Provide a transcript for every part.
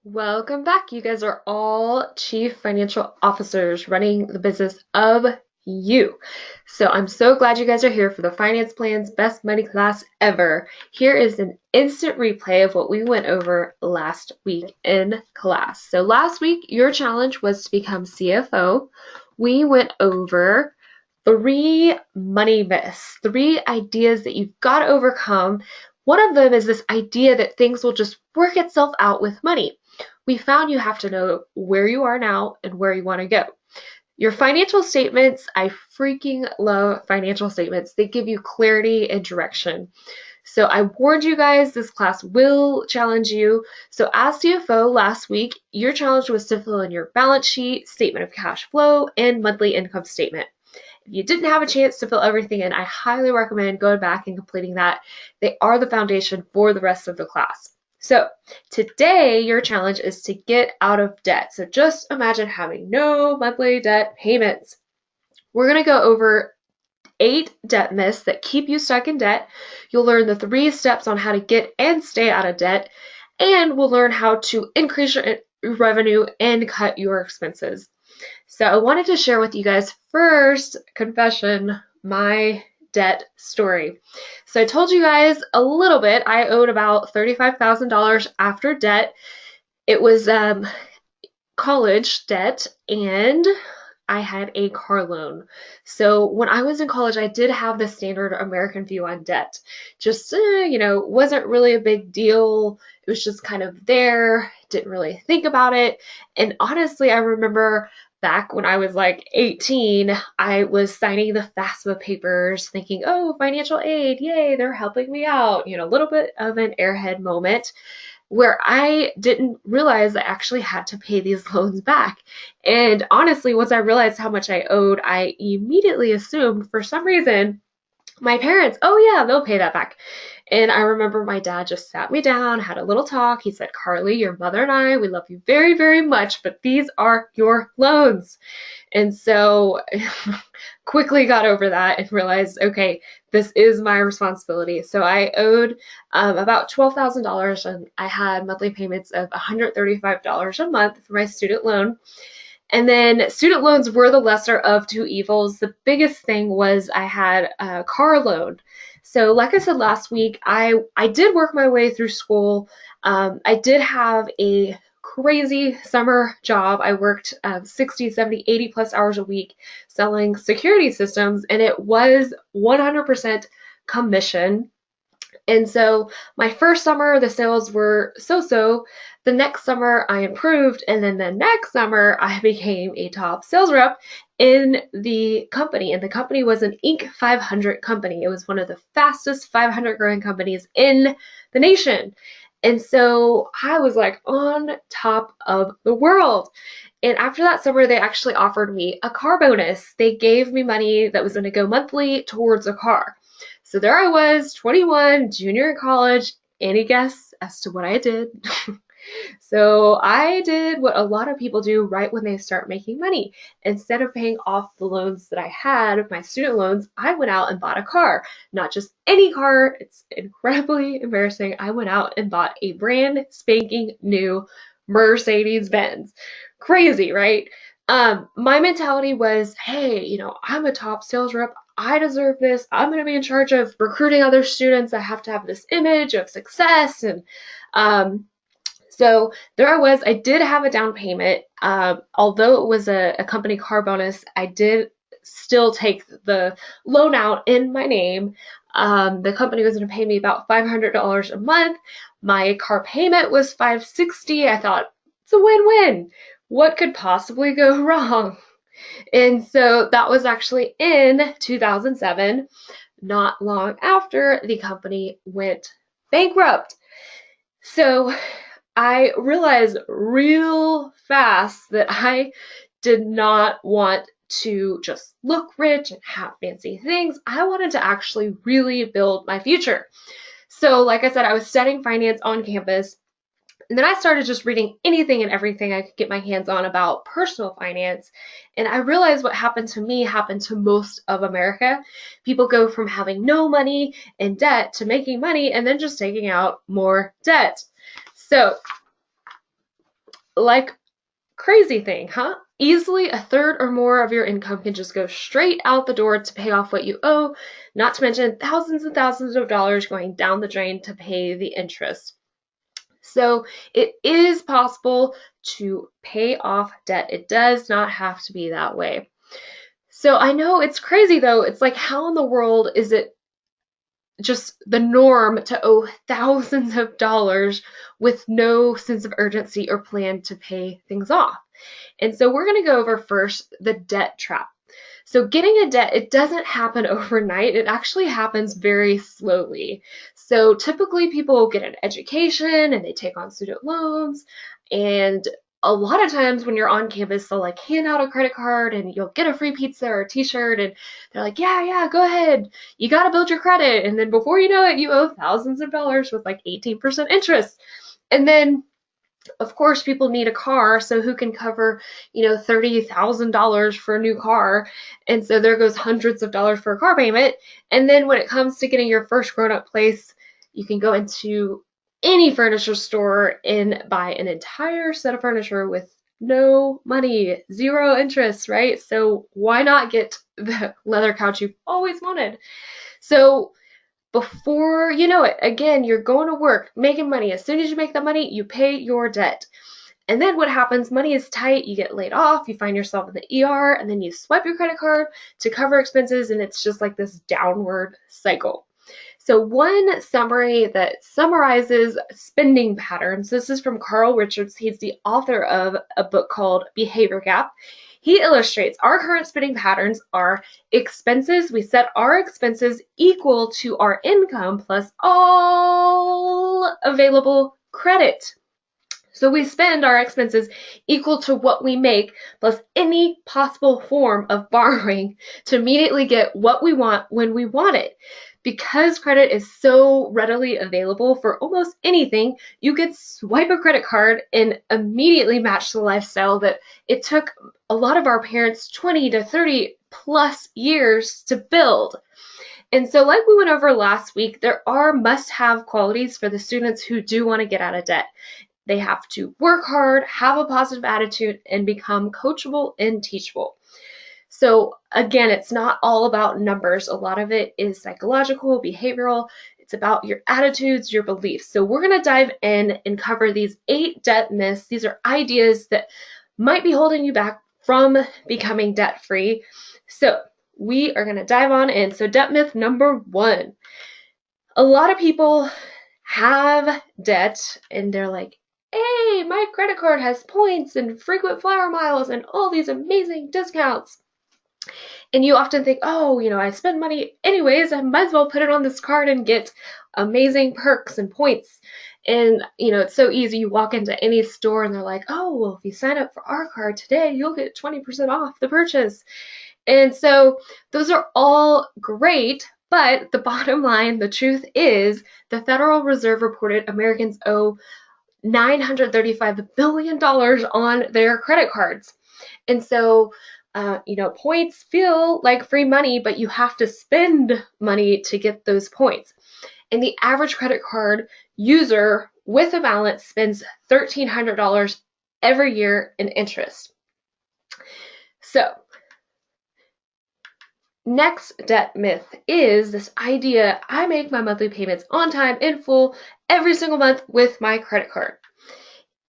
Welcome back. You guys are all chief financial officers running the business of you. So I'm so glad you guys are here for the Finance Plan's Best Money class ever. Here is an instant replay of what we went over last week in class. So last week, your challenge was to become CFO. We went over three money myths, three ideas that you've got to overcome. One of them is this idea that things will just work itself out with money. We found you have to know where you are now and where you want to go. Your financial statements, I freaking love financial statements. They give you clarity and direction. So I warned you guys, this class will challenge you. So as CFO last week, your challenge was to fill in your balance sheet, statement of cash flow, and monthly income statement. If you didn't have a chance to fill everything in, I highly recommend going back and completing that. They are the foundation for the rest of the class. So today, your challenge is to get out of debt. So just imagine having no monthly debt payments. We're going to go over 8 debt myths that keep you stuck in debt. You'll learn the 3 steps on how to get and stay out of debt, and we'll learn how to increase your revenue and cut your expenses. So I wanted to share with you guys first, confession, my debt story. So I told you guys a little bit. I owed about $35,000 after debt. It was college debt, and I had a car loan. So when I was in college, I did have the standard American view on debt. Just, wasn't really a big deal. It was just kind of there, didn't really think about it. And honestly, I remember back when I was like 18, I was signing the FAFSA papers thinking, oh, financial aid, yay, they're helping me out. A little bit of an airhead moment where I didn't realize I actually had to pay these loans back. And honestly, once I realized how much I owed, I immediately assumed for some reason my parents, oh yeah, they'll pay that back. And I remember my dad just sat me down, had a little talk. He said, Carly, your mother and I, we love you very, very much, but these are your loans. And so quickly got over that and realized, okay, this is my responsibility. So I owed about $12,000, and I had monthly payments of $135 a month for my student loan. And then student loans were the lesser of two evils. The biggest thing was I had a car loan. So like I said last week, I did work my way through school. I did have a crazy summer job. I worked 60, 70, 80 plus hours a week selling security systems, and it was 100% commission. And so my first summer, the sales were so-so. The next summer, I improved. And then the next summer, I became a top sales rep in the company. And the company was an Inc. 500 company. It was one of the fastest 500 growing companies in the nation. And so I was like on top of the world. And after that summer, they actually offered me a car bonus. They gave me money that was going to go monthly towards a car. So there I was, 21, junior in college. Any guess as to what I did? So I did what a lot of people do right when they start making money. Instead of paying off the loans that I had, my student loans, I went out and bought a car. Not just any car, it's incredibly embarrassing. I went out and bought a brand spanking new Mercedes Benz. Crazy, right? My mentality was, hey, I'm a top sales rep. I deserve this. I'm going to be in charge of recruiting other students. I have to have this image of success. And so there I was. I did have a down payment. Although it was a company car bonus, I did still take the loan out in my name. The company was going to pay me about $500 a month. My car payment was $560. I thought, it's a win-win. What could possibly go wrong? And so that was actually in 2007, not long after the company went bankrupt. So I realized real fast that I did not want to just look rich and have fancy things. I wanted to actually really build my future. So like I said, I was studying finance on campus. And then I started just reading anything and everything I could get my hands on about personal finance. And I realized what happened to me happened to most of America. People go from having no money and debt to making money and then just taking out more debt. So like crazy thing, huh? Easily a third or more of your income can just go straight out the door to pay off what you owe, not to mention thousands and thousands of dollars going down the drain to pay the interest. So it is possible to pay off debt. It does not have to be that way. So I know it's crazy though. It's like, how in the world is it just the norm to owe thousands of dollars with no sense of urgency or plan to pay things off? And so we're going to go over first the debt trap. So getting a debt, it doesn't happen overnight. It actually happens very slowly. So typically people will get an education and they take on student loans, and a lot of times when you're on campus, they'll like hand out a credit card and you'll get a free pizza or a t-shirt, and they're like, yeah, go ahead. You got to build your credit. And then before you know it, you owe thousands of dollars with like 18% interest. And then of course, people need a car, so who can cover, $30,000 for a new car? And so there goes hundreds of dollars for a car payment. And then when it comes to getting your first grown-up place, you can go into any furniture store and buy an entire set of furniture with no money, zero interest, right? So why not get the leather couch you've always wanted? So before you know it, again, you're going to work, making money. As soon as you make that money, you pay your debt. And then what happens? Money is tight, you get laid off, you find yourself in the ER, and then you swipe your credit card to cover expenses, and it's just like this downward cycle. So one summary that summarizes spending patterns, this is from Carl Richards. He's the author of a book called Behavior Gap. He illustrates our current spending patterns are expenses. We set our expenses equal to our income plus all available credit. So we spend our expenses equal to what we make plus any possible form of borrowing to immediately get what we want when we want it. Because credit is so readily available for almost anything, you could swipe a credit card and immediately match the lifestyle that it took a lot of our parents 20 to 30 plus years to build. And so like we went over last week, there are must-have qualities for the students who do want to get out of debt. They have to work hard, have a positive attitude, and become coachable and teachable. So again, it's not all about numbers. A lot of it is psychological, behavioral. It's about your attitudes, your beliefs. So we're going to dive in and cover these 8 debt myths. These are ideas that might be holding you back from becoming debt-free. So we are going to dive on in. So debt myth number 1. A lot of people have debt and they're like, hey, my credit card has points and frequent flyer miles and all these amazing discounts. And you often think, oh, I spend money anyways, I might as well put it on this card and get amazing perks and points. And, it's so easy. You walk into any store and they're like, oh, well, if you sign up for our card today, you'll get 20% off the purchase. And so those are all great, but the bottom line, the truth is, the Federal Reserve reported Americans owe $935 billion on their credit cards. And so points feel like free money, but you have to spend money to get those points. And the average credit card user with a balance spends $1,300 every year in interest. So, next debt myth is this idea I make my monthly payments on time in full every single month with my credit card.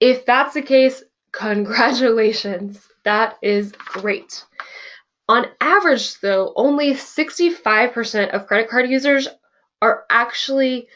If that's the case, congratulations. That is great. On average, though, only 65% of credit card users are actually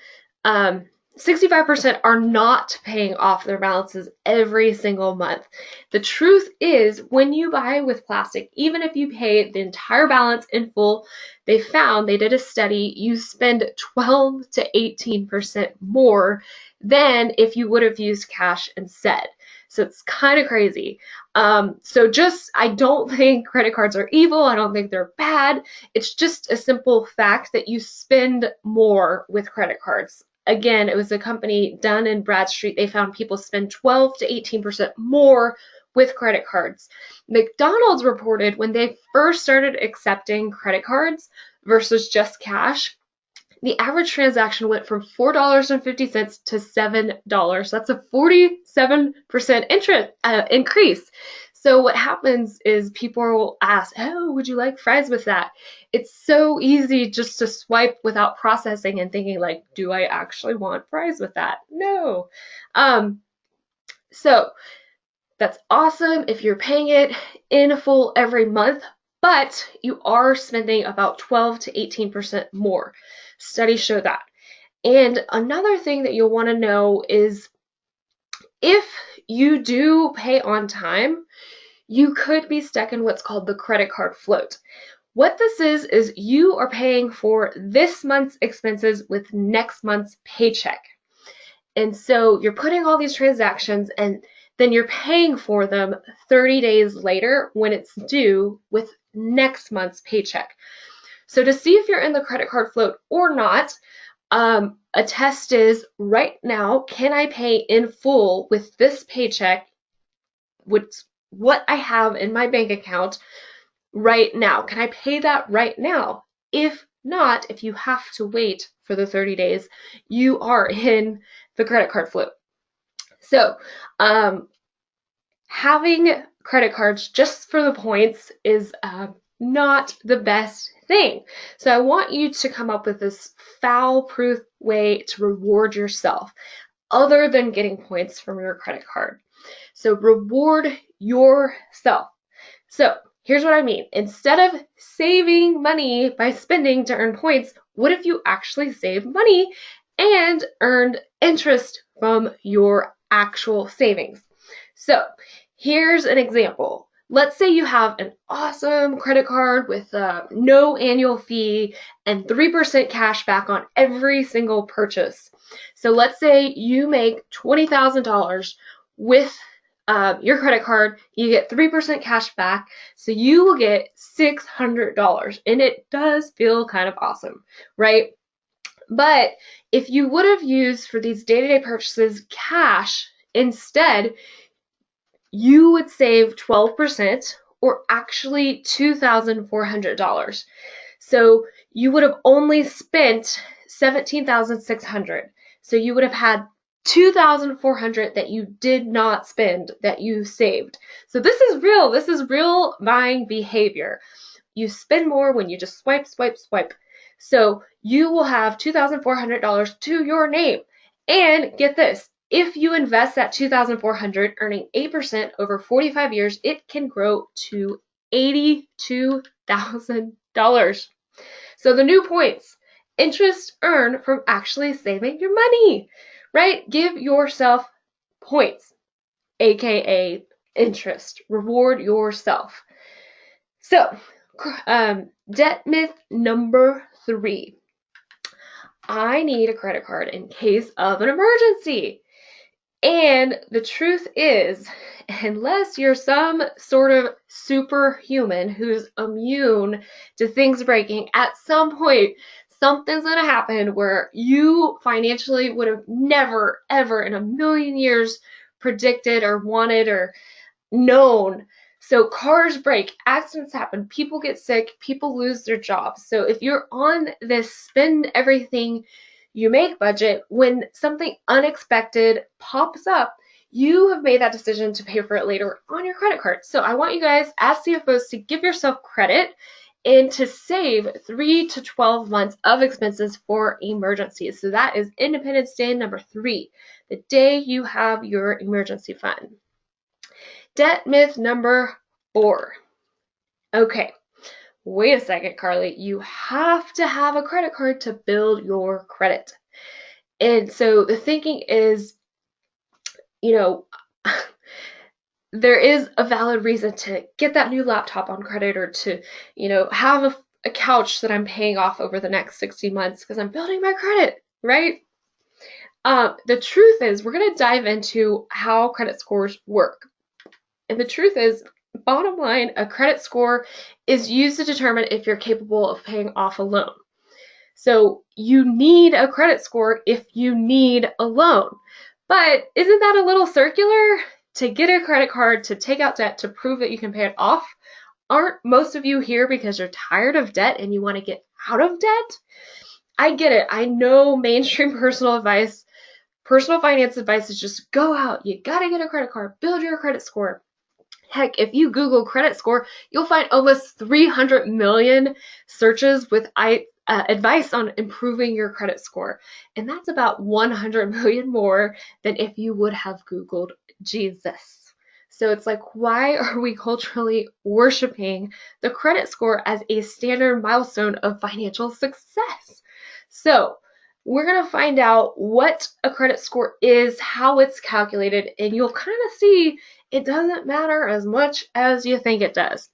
65% are not paying off their balances every single month. The truth is, when you buy with plastic, even if you pay the entire balance in full, they did a study, you spend 12 to 18% more than if you would have used cash instead. So it's kind of crazy. I don't think credit cards are evil. I don't think they're bad. It's just a simple fact that you spend more with credit cards. Again, it was a company, Dun & Bradstreet. They found people spend 12 to 18% more with credit cards. McDonald's reported when they first started accepting credit cards versus just cash, the average transaction went from $4.50 to $7. That's a 47% interest increase. So what happens is people will ask, "Oh, would you like fries with that?" It's so easy just to swipe without processing and thinking like, "Do I actually want fries with that?" No. Um, so that's awesome if you're paying it in full every month, but you are spending about 12 to 18% more. Studies show that. And another thing that you'll want to know is if you do pay on time, you could be stuck in what's called the credit card float. What this is you are paying for this month's expenses with next month's paycheck. And so you're putting all these transactions and then you're paying for them 30 days later when it's due with next month's paycheck. So to see if you're in the credit card float or not, a test is right now, can I pay in full with this paycheck, with what I have in my bank account right now? Can I pay that right now? If not, if you have to wait for the 30 days, you are in the credit card float. So, having credit cards just for the points is not the best thing. So I want you to come up with this foul-proof way to reward yourself other than getting points from your credit card. So reward yourself. So here's what I mean. Instead of saving money by spending to earn points, what if you actually save money and earned interest from your actual savings? So here's an example. Let's say you have an awesome credit card with no annual fee and 3% cash back on every single purchase. So let's say you make $20,000 with your credit card, you get 3% cash back, so you will get $600, and it does feel kind of awesome, right? But if you would have used for these day-to-day purchases cash instead, you would save 12% or actually $2,400. So you would have only spent $17,600. So you would have had $2,400 that you did not spend, that you saved. So this is real. This is real buying behavior. You spend more when you just swipe, swipe, swipe. So you will have $2,400 to your name. And get this, if you invest that $2,400 earning 8% over 45 years, it can grow to $82,000. So the new points, interest earned from actually saving your money, right? Give yourself points, aka interest. Reward yourself. So, debt myth number 3. I need a credit card in case of an emergency. And the truth is, unless you're some sort of superhuman who's immune to things breaking, at some point, something's going to happen where you financially would have never, ever in a million years predicted or wanted or known. So cars break, accidents happen, people get sick, people lose their jobs. So if you're on this spend everything you make budget, when something unexpected pops up, you have made that decision to pay for it later on your credit card. So I want you guys as CFOs to give yourself credit and to save 3 to 12 months of expenses for emergencies. So that is Independence Day number 3, the day you have your emergency fund. Debt myth number 4. Okay, wait a second, Carly. You have to have a credit card to build your credit. And so the thinking is, there is a valid reason to get that new laptop on credit or to, have a couch that I'm paying off over the next 60 months because I'm building my credit, right? The truth is, we're going to dive into how credit scores work. And the truth is, bottom line, a credit score is used to determine if you're capable of paying off a loan. So you need a credit score if you need a loan. But isn't that a little circular? To get a credit card, to take out debt, to prove that you can pay it off, aren't most of you here because you're tired of debt and you want to get out of debt? I get it. I know mainstream personal finance advice is just go out. You got to get a credit card, build your credit score. Heck, if you Google credit score, you'll find almost 300 million searches with advice on improving your credit score. And that's about 100 million more than if you would have Googled Jesus. So it's like, why are we culturally worshiping the credit score as a standard milestone of financial success? So we're going to find out what a credit score is, how it's calculated, and you'll kind of see it doesn't matter as much as you think it does.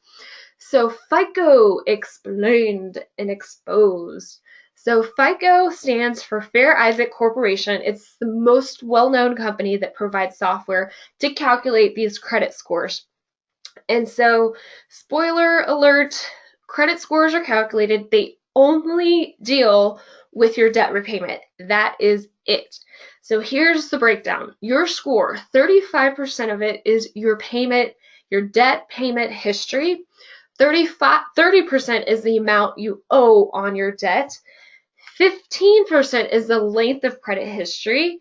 So FICO explained and exposed. So FICO stands for Fair Isaac Corporation. It's the most well-known company that provides software to calculate these credit scores. And so, spoiler alert, credit scores are calculated. They only deal with your debt repayment. That is it. So here's the breakdown. Your score, 35% of it is your payment, your debt payment history. 30% is the amount you owe on your debt. 15% is the length of credit history.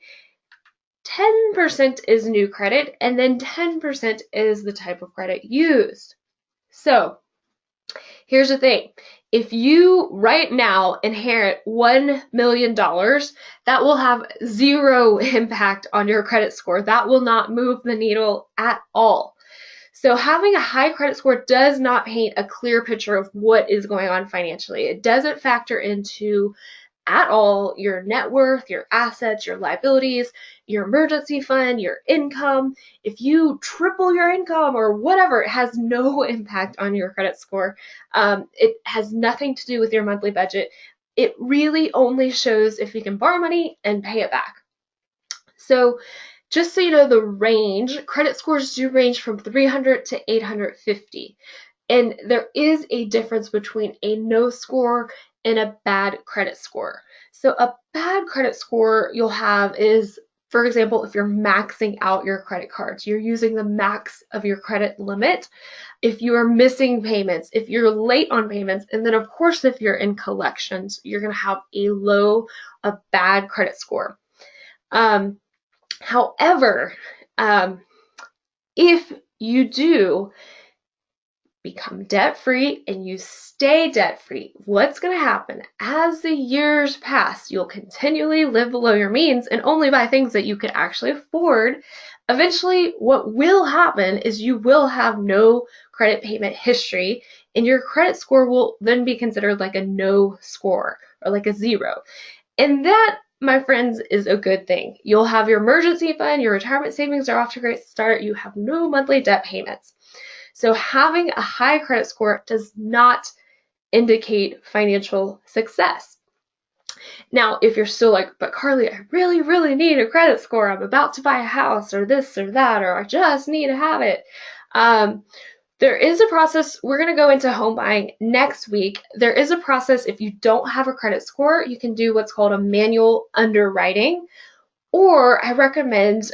10% is new credit, and then 10% is the type of credit used. So here's the thing. If you right now inherit $1 million, that will have zero impact on your credit score. That will not move the needle at all. So having a high credit score does not paint a clear picture of what is going on financially. It doesn't factor into at all your net worth, your assets, your liabilities, your emergency fund, your income. If you triple your income or whatever, it has no impact on your credit score. It has nothing to do with your monthly budget. It really only shows if you can borrow money and pay it back. So just so you know the range, credit scores do range from 300 to 850. And there is a difference between a no score and a bad credit score. So a bad credit score you'll have is, for example, if you're maxing out your credit cards, you're using the max of your credit limit. If you are missing payments, if you're late on payments, and then of course if you're in collections, you're going to have a bad credit score. However, if you do become debt-free and you stay debt-free, what's going to happen? As the years pass, you'll continually live below your means and only buy things that you can actually afford. Eventually, what will happen is you will have no credit payment history, and your credit score will then be considered like a no score or like a zero. And that, my friends, is a good thing. You'll have your emergency fund, your retirement savings are off to a great start, you have no monthly debt payments. So having a high credit score does not indicate financial success. Now, if you're still like, but Carly, I really, really need a credit score. I'm about to buy a house or this or that, or I just need to have it. There is a process. We're going to go into home buying next week. There is a process. If you don't have a credit score, you can do what's called a manual underwriting. Or I recommend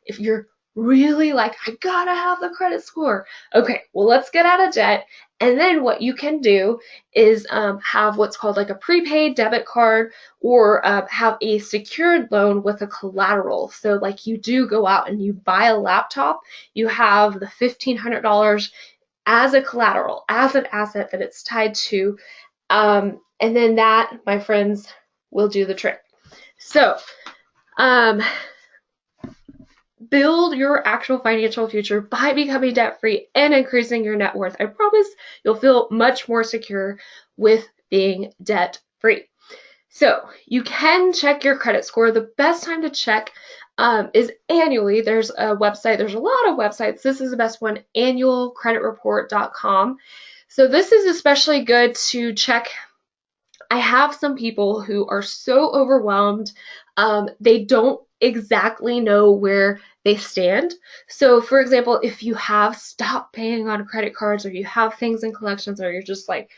if you're really like, I gotta have the credit score. Okay, well, let's get out of debt. And then what you can do is have what's called like a prepaid debit card or have a secured loan with a collateral. So like you do go out and you buy a laptop, you have the $1,500 as a collateral, as an asset that it's tied to. And then that, my friends, will do the trick. So, build your actual financial future by becoming debt-free and increasing your net worth. I promise you'll feel much more secure with being debt-free. So you can check your credit score. The best time to check is annually. There's a website. There's a lot of websites. This is the best one, annualcreditreport.com. So this is especially good to check. I have some people who are so overwhelmed, they don't exactly know where they stand. So for example, if you have stopped paying on credit cards or you have things in collections or you're just like,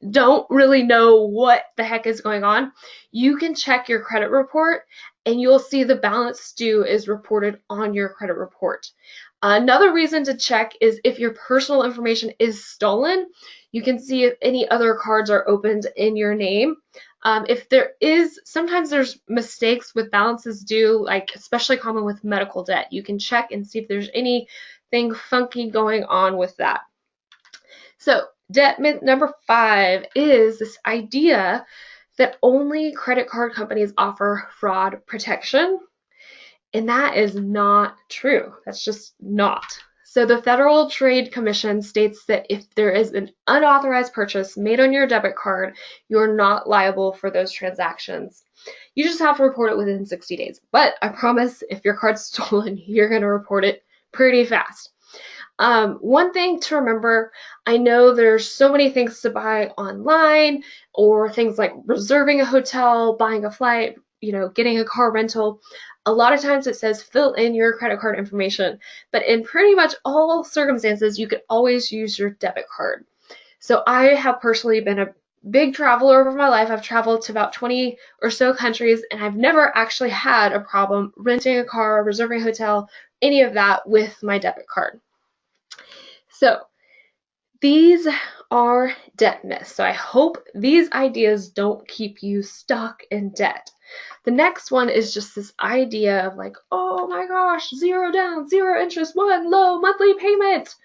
don't really know what the heck is going on, you can check your credit report and you'll see the balance due is reported on your credit report. Another reason to check is if your personal information is stolen. You can see if any other cards are opened in your name. If there is, sometimes there's mistakes with balances due, like especially common with medical debt. You can check and see if there's anything funky going on with that. So debt myth number 5 is this idea that only credit card companies offer fraud protection. And that is not true. That's just not. So the Federal Trade Commission states that if there is an unauthorized purchase made on your debit card, you're not liable for those transactions. You just have to report it within 60 days. But I promise if your card's stolen, you're going to report it pretty fast. One thing to remember, I know there's so many things to buy online, or things like reserving a hotel, buying a flight, getting a car rental. A lot of times it says fill in your credit card information, but in pretty much all circumstances, you can always use your debit card. So I have personally been a big traveler over my life. I've traveled to about 20 or so countries, and I've never actually had a problem renting a car, reserving a hotel, any of that with my debit card. So these are debt myths. So I hope these ideas don't keep you stuck in debt. The next one is just this idea of like, oh my gosh, 0 down, 0 interest, 1 low monthly payment.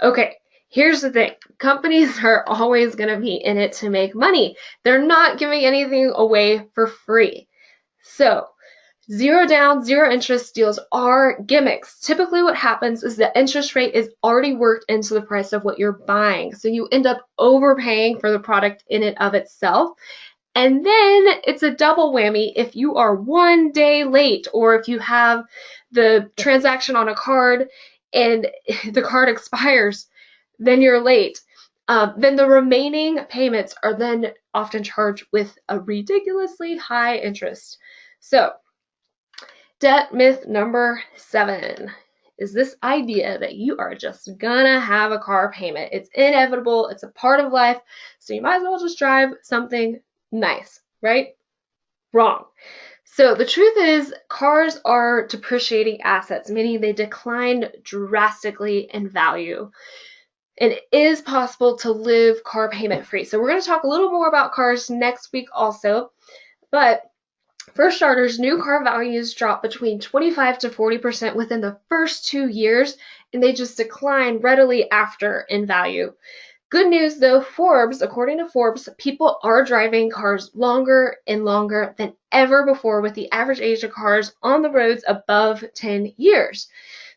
Okay, here's the thing. Companies are always going to be in it to make money. They're not giving anything away for free. So 0 down, 0 interest deals are gimmicks. Typically what happens is the interest rate is already worked into the price of what you're buying. So you end up overpaying for the product in and of itself. And then it's a double whammy if you are 1 day late, or if you have the transaction on a card and the card expires, then you're late. Then the remaining payments are then often charged with a ridiculously high interest. So debt myth number 7 is this idea that you are just gonna have a car payment. It's inevitable, it's a part of life, so you might as well just drive something nice, right? Wrong. So the truth is, cars are depreciating assets, meaning they decline drastically in value. And it is possible to live car payment free. So we're going to talk a little more about cars next week also. But for starters, new car values drop between 25 to 40% within the first 2 years, and they just decline readily after in value. Good news though, according to Forbes, people are driving cars longer and longer than ever before, with the average age of cars on the roads above 10 years.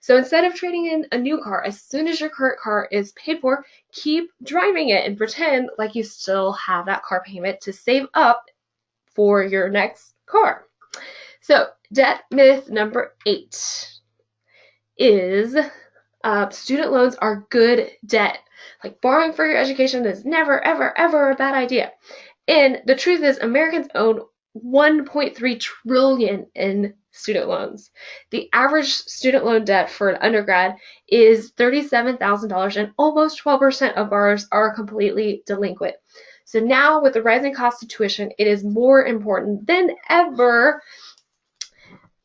So instead of trading in a new car, as soon as your current car is paid for, keep driving it and pretend like you still have that car payment to save up for your next car. So debt myth number 8 is student loans are good debt. Like borrowing for your education is never, ever, ever a bad idea. And the truth is, Americans own $1.3 trillion in student loans. The average student loan debt for an undergrad is $37,000, and almost 12% of borrowers are completely delinquent. So now, with the rising cost of tuition, it is more important than ever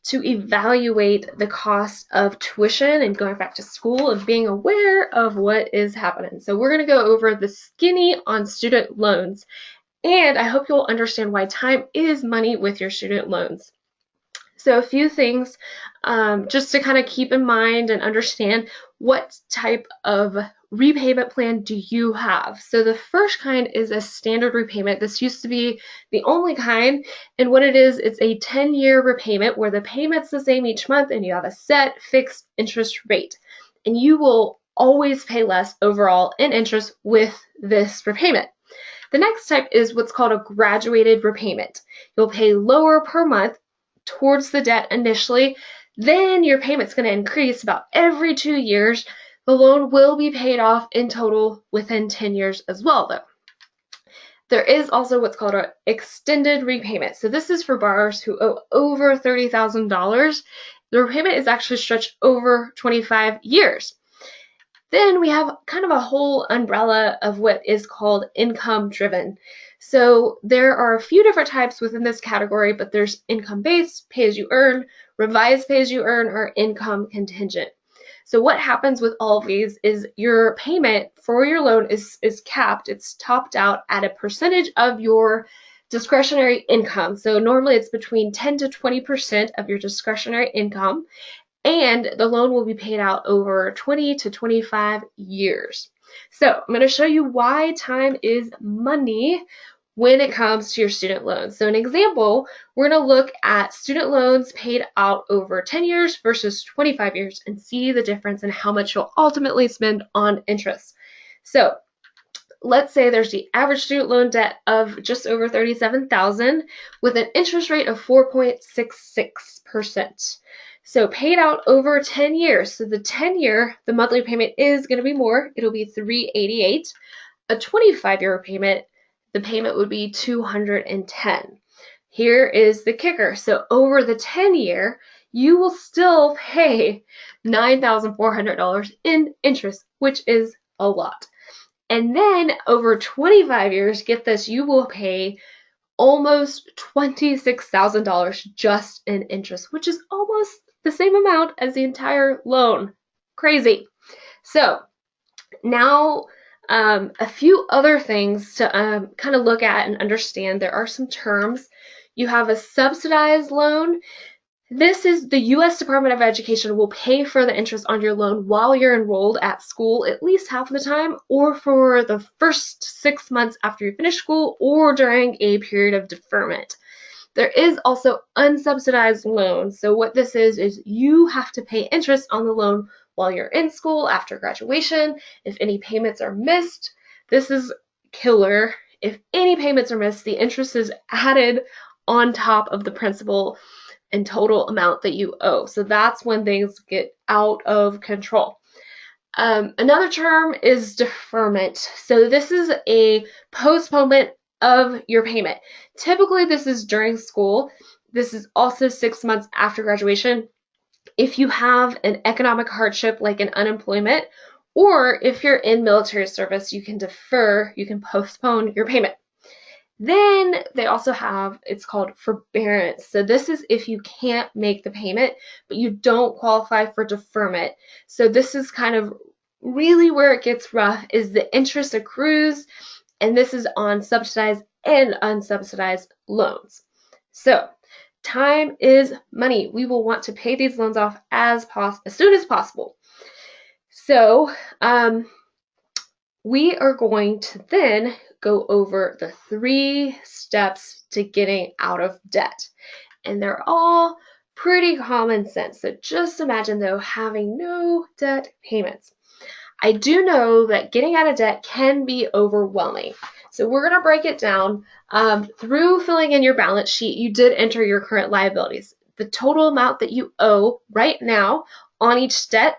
to evaluate the cost of tuition and going back to school and being aware of what is happening. So we're going to go over the skinny on student loans, and I hope you'll understand why time is money with your student loans. So a few things just to kind of keep in mind and understand, what type of repayment plan do you have? So the first kind is a standard repayment. This used to be the only kind, and what it is, it's a 10-year repayment where the payment's the same each month and you have a set fixed interest rate, and you will always pay less overall in interest with this repayment. The next type is what's called a graduated repayment. You'll pay lower per month towards the debt initially, then your payment's going to increase about every 2 years. The loan will be paid off in total within 10 years as well, though. There is also what's called an extended repayment. So this is for borrowers who owe over $30,000. The repayment is actually stretched over 25 years. Then we have kind of a whole umbrella of what is called income driven. So there are a few different types within this category, but there's income based, pay as you earn, revised pay as you earn, or income contingent. So what happens with all of these is your payment for your loan is capped. It's topped out at a percentage of your discretionary income. So normally it's between 10 to 20% of your discretionary income, and the loan will be paid out over 20 to 25 years. So I'm going to show you why time is money when it comes to your student loans. So an example, we're going to look at student loans paid out over 10 years versus 25 years and see the difference in how much you'll ultimately spend on interest. So let's say there's the average student loan debt of just over $37,000 with an interest rate of 4.66%. So paid out over 10 years. So the 10-year, the monthly payment is going to be more. It'll be $388. A 25-year payment, the payment would be $210. Here is the kicker. So over the 10-year, you will still pay $9,400 in interest, which is a lot. And then over 25 years, get this, you will pay almost $26,000 just in interest, which is almost the same amount as the entire loan. Crazy. So now a few other things to kind of look at and understand. There are some terms. You have a subsidized loan. This is the U.S. Department of Education will pay for the interest on your loan while you're enrolled at school at least half of the time, or for the first 6 months after you finish school, or during a period of deferment. There is also unsubsidized loans. So what this is you have to pay interest on the loan while you're in school after graduation. If any payments are missed, this is killer. If any payments are missed, the interest is added on top of the principal and total amount that you owe. So that's when things get out of control. Another term is deferment. So this is a postponement of your payment. Typically, this is during school. This is also 6 months after graduation. If you have an economic hardship like an unemployment, or if you're in military service, you can defer, you can postpone your payment. Then they also have, it's called forbearance. So this is if you can't make the payment, but you don't qualify for deferment. So this is kind of really where it gets rough, is the interest accrues, and this is on subsidized and unsubsidized loans. So time is money. We will want to pay these loans off as soon as possible. So we are going to then go over the 3 steps to getting out of debt. And they're all pretty common sense. So just imagine, though, having no debt payments. I do know that getting out of debt can be overwhelming. So we're going to break it down. Through filling in your balance sheet, you did enter your current liabilities, the total amount that you owe right now on each debt.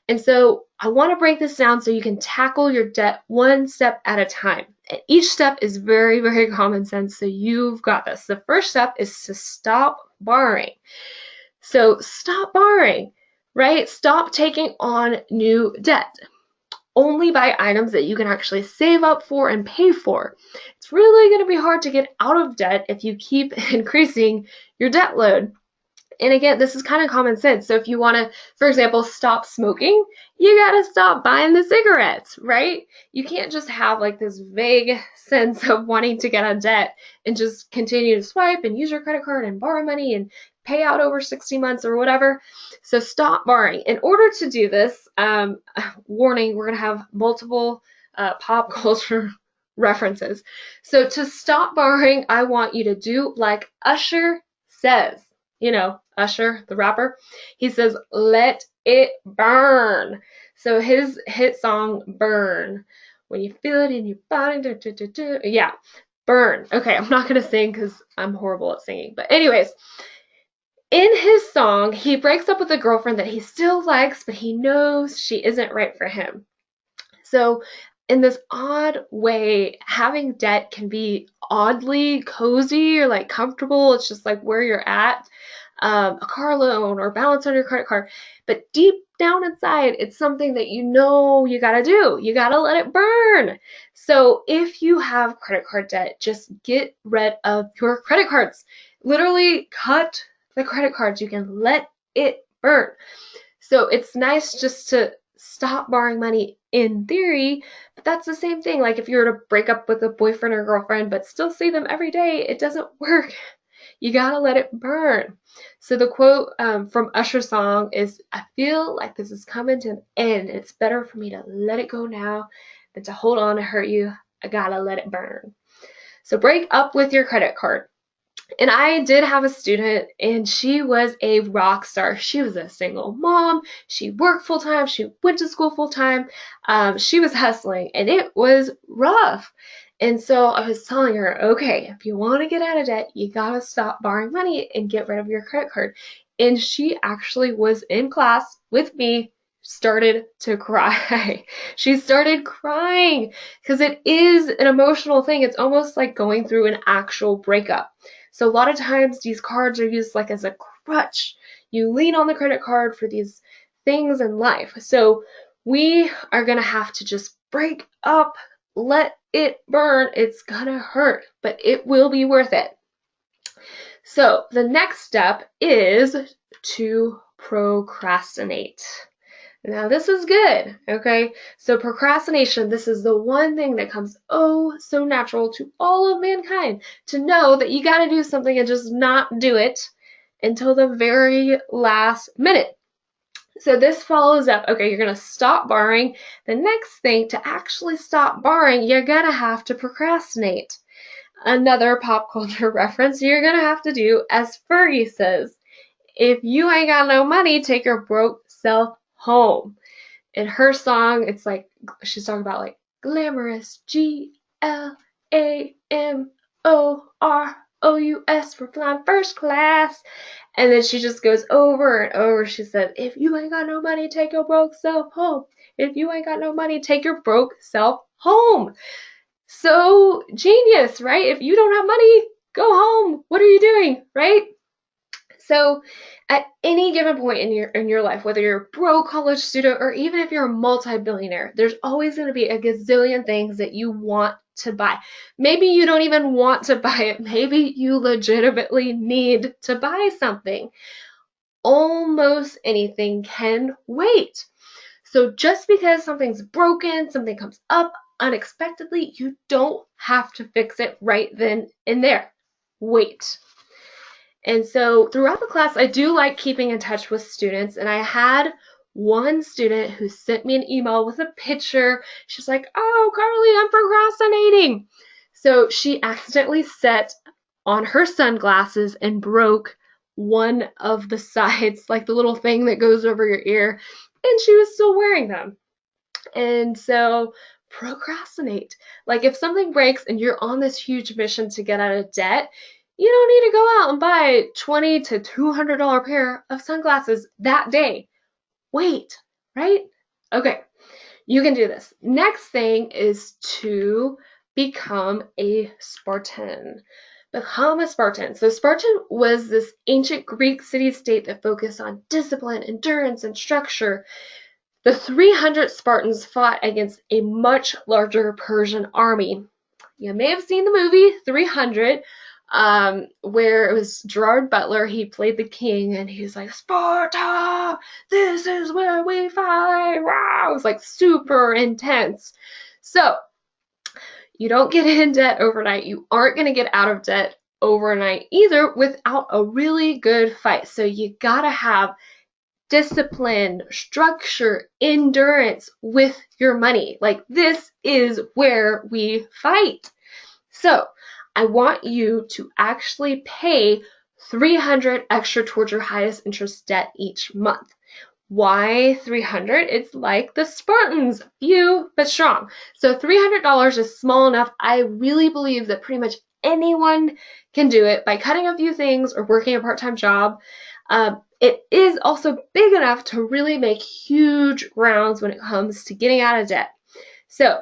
And so I want to break this down so you can tackle your debt one step at a time. And each step is very, very common sense, so you've got this. The first step is to stop borrowing. So stop borrowing, right? Stop taking on new debt. Only buy items that you can actually save up for and pay for. It's really going to be hard to get out of debt if you keep increasing your debt load. And again, this is kind of common sense. So if you want to, for example, stop smoking, you got to stop buying the cigarettes, right? You can't just have like this vague sense of wanting to get out of debt and just continue to swipe and use your credit card and borrow money and pay out over 60 months or whatever. So stop borrowing. In order to do this, warning, we're going to have multiple pop culture references. So to stop borrowing, I want you to do like Usher says. You know, Usher, the rapper, he says, "Let it burn." So his hit song, Burn, when you feel it in your body, yeah, burn. Okay, I'm not going to sing because I'm horrible at singing. But anyways, in his song, he breaks up with a girlfriend that he still likes, but he knows she isn't right for him. So in this odd way, having debt can be oddly cozy or like comfortable. It's just like where you're at. a car loan or balance on your credit card. But deep down inside, it's something that you know you gotta do. You gotta let it burn. So if you have credit card debt, just get rid of your credit cards. Literally cut the credit cards. You can let it burn. So it's nice just to stop borrowing money in theory, but that's the same thing. Like if you were to break up with a boyfriend or girlfriend but still see them every day, it doesn't work. You gotta let it burn. So the quote from Usher's song is, "I feel like this is coming to an end. It's better for me to let it go now than to hold on to hurt you. I gotta let it burn." So break up with your credit card. And I did have a student, and she was a rock star. She was a single mom. She worked full time. She went to school full time. She was hustling, and it was rough. And so I was telling her, okay, if you want to get out of debt, you got to stop borrowing money and get rid of your credit card. And she actually was in class with me, started to cry. She started crying because it is an emotional thing. It's almost like going through an actual breakup. So a lot of times these cards are used like as a crutch. You lean on the credit card for these things in life. So we are going to have to just break up, let it burn. It's going to hurt, but it will be worth it. So the next step is to procrastinate. Now this is good, okay? So procrastination, this is the one thing that comes oh so natural to all of mankind, to know that you gotta do something and just not do it until the very last minute. So this follows up, okay, you're gonna stop borrowing. The next thing, to actually stop borrowing, you're gonna have to procrastinate. Another pop culture reference, you're gonna have to do as Fergie says, if you ain't got no money, take your broke self home. In her song, it's like she's talking about like glamorous, GLAMOROUS, we're flying first class. And then she just goes over and over. She said, if you ain't got no money, take your broke self home. If you ain't got no money, take your broke self home. So genius, right? If you don't have money, go home. What are you doing, right? So at any given point in your life, whether you're a broke college student or even if you're a multi-billionaire, there's always going to be a gazillion things that you want to buy. Maybe you don't even want to buy it. Maybe you legitimately need to buy something. Almost anything can wait. So just because something's broken, something comes up unexpectedly, you don't have to fix it right then and there. Wait. And so throughout the class, I do like keeping in touch with students. And I had one student who sent me an email with a picture. She's like, oh, Carly, I'm procrastinating. So she accidentally set on her sunglasses and broke one of the sides, like the little thing that goes over your ear. And she was still wearing them. And so procrastinate. Like if something breaks and you're on this huge mission to get out of debt, you don't need to go out and buy a $20 to $200 pair of sunglasses that day. Wait, right? Okay, you can do this. Next thing is to become a Spartan. Become a Spartan. So Spartan was this ancient Greek city-state that focused on discipline, endurance, and structure. The 300 Spartans fought against a much larger Persian army. You may have seen the movie 300, where it was Gerard Butler. He played the king, and he's like, Sparta, this is where we fight. Wow! It was like super intense. So you don't get in debt overnight. You aren't going to get out of debt overnight either without a really good fight. So you gotta have discipline, structure, endurance with your money. Like this is where we fight. So I want you to actually pay $300 extra towards your highest interest debt each month. Why 300? It's like the Spartans, few but strong. So $300 is small enough. I really believe that pretty much anyone can do it by cutting a few things or working a part-time job. It is also big enough to really make huge grounds when it comes to getting out of debt. So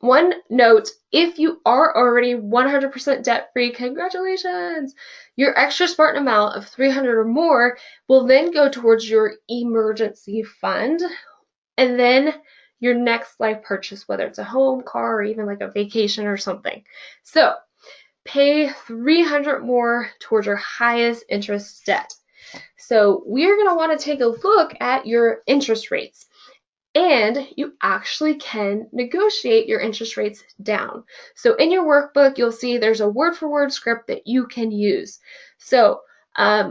one note, if you are already 100% debt free, congratulations! Your extra Spartan amount of 300 or more will then go towards your emergency fund and then your next life purchase, whether it's a home, car, or even like a vacation or something. So pay 300 more towards your highest interest debt. So we're going to want to take a look at your interest rates. And you actually can negotiate your interest rates down. So in your workbook, you'll see there's a word-for-word script that you can use. So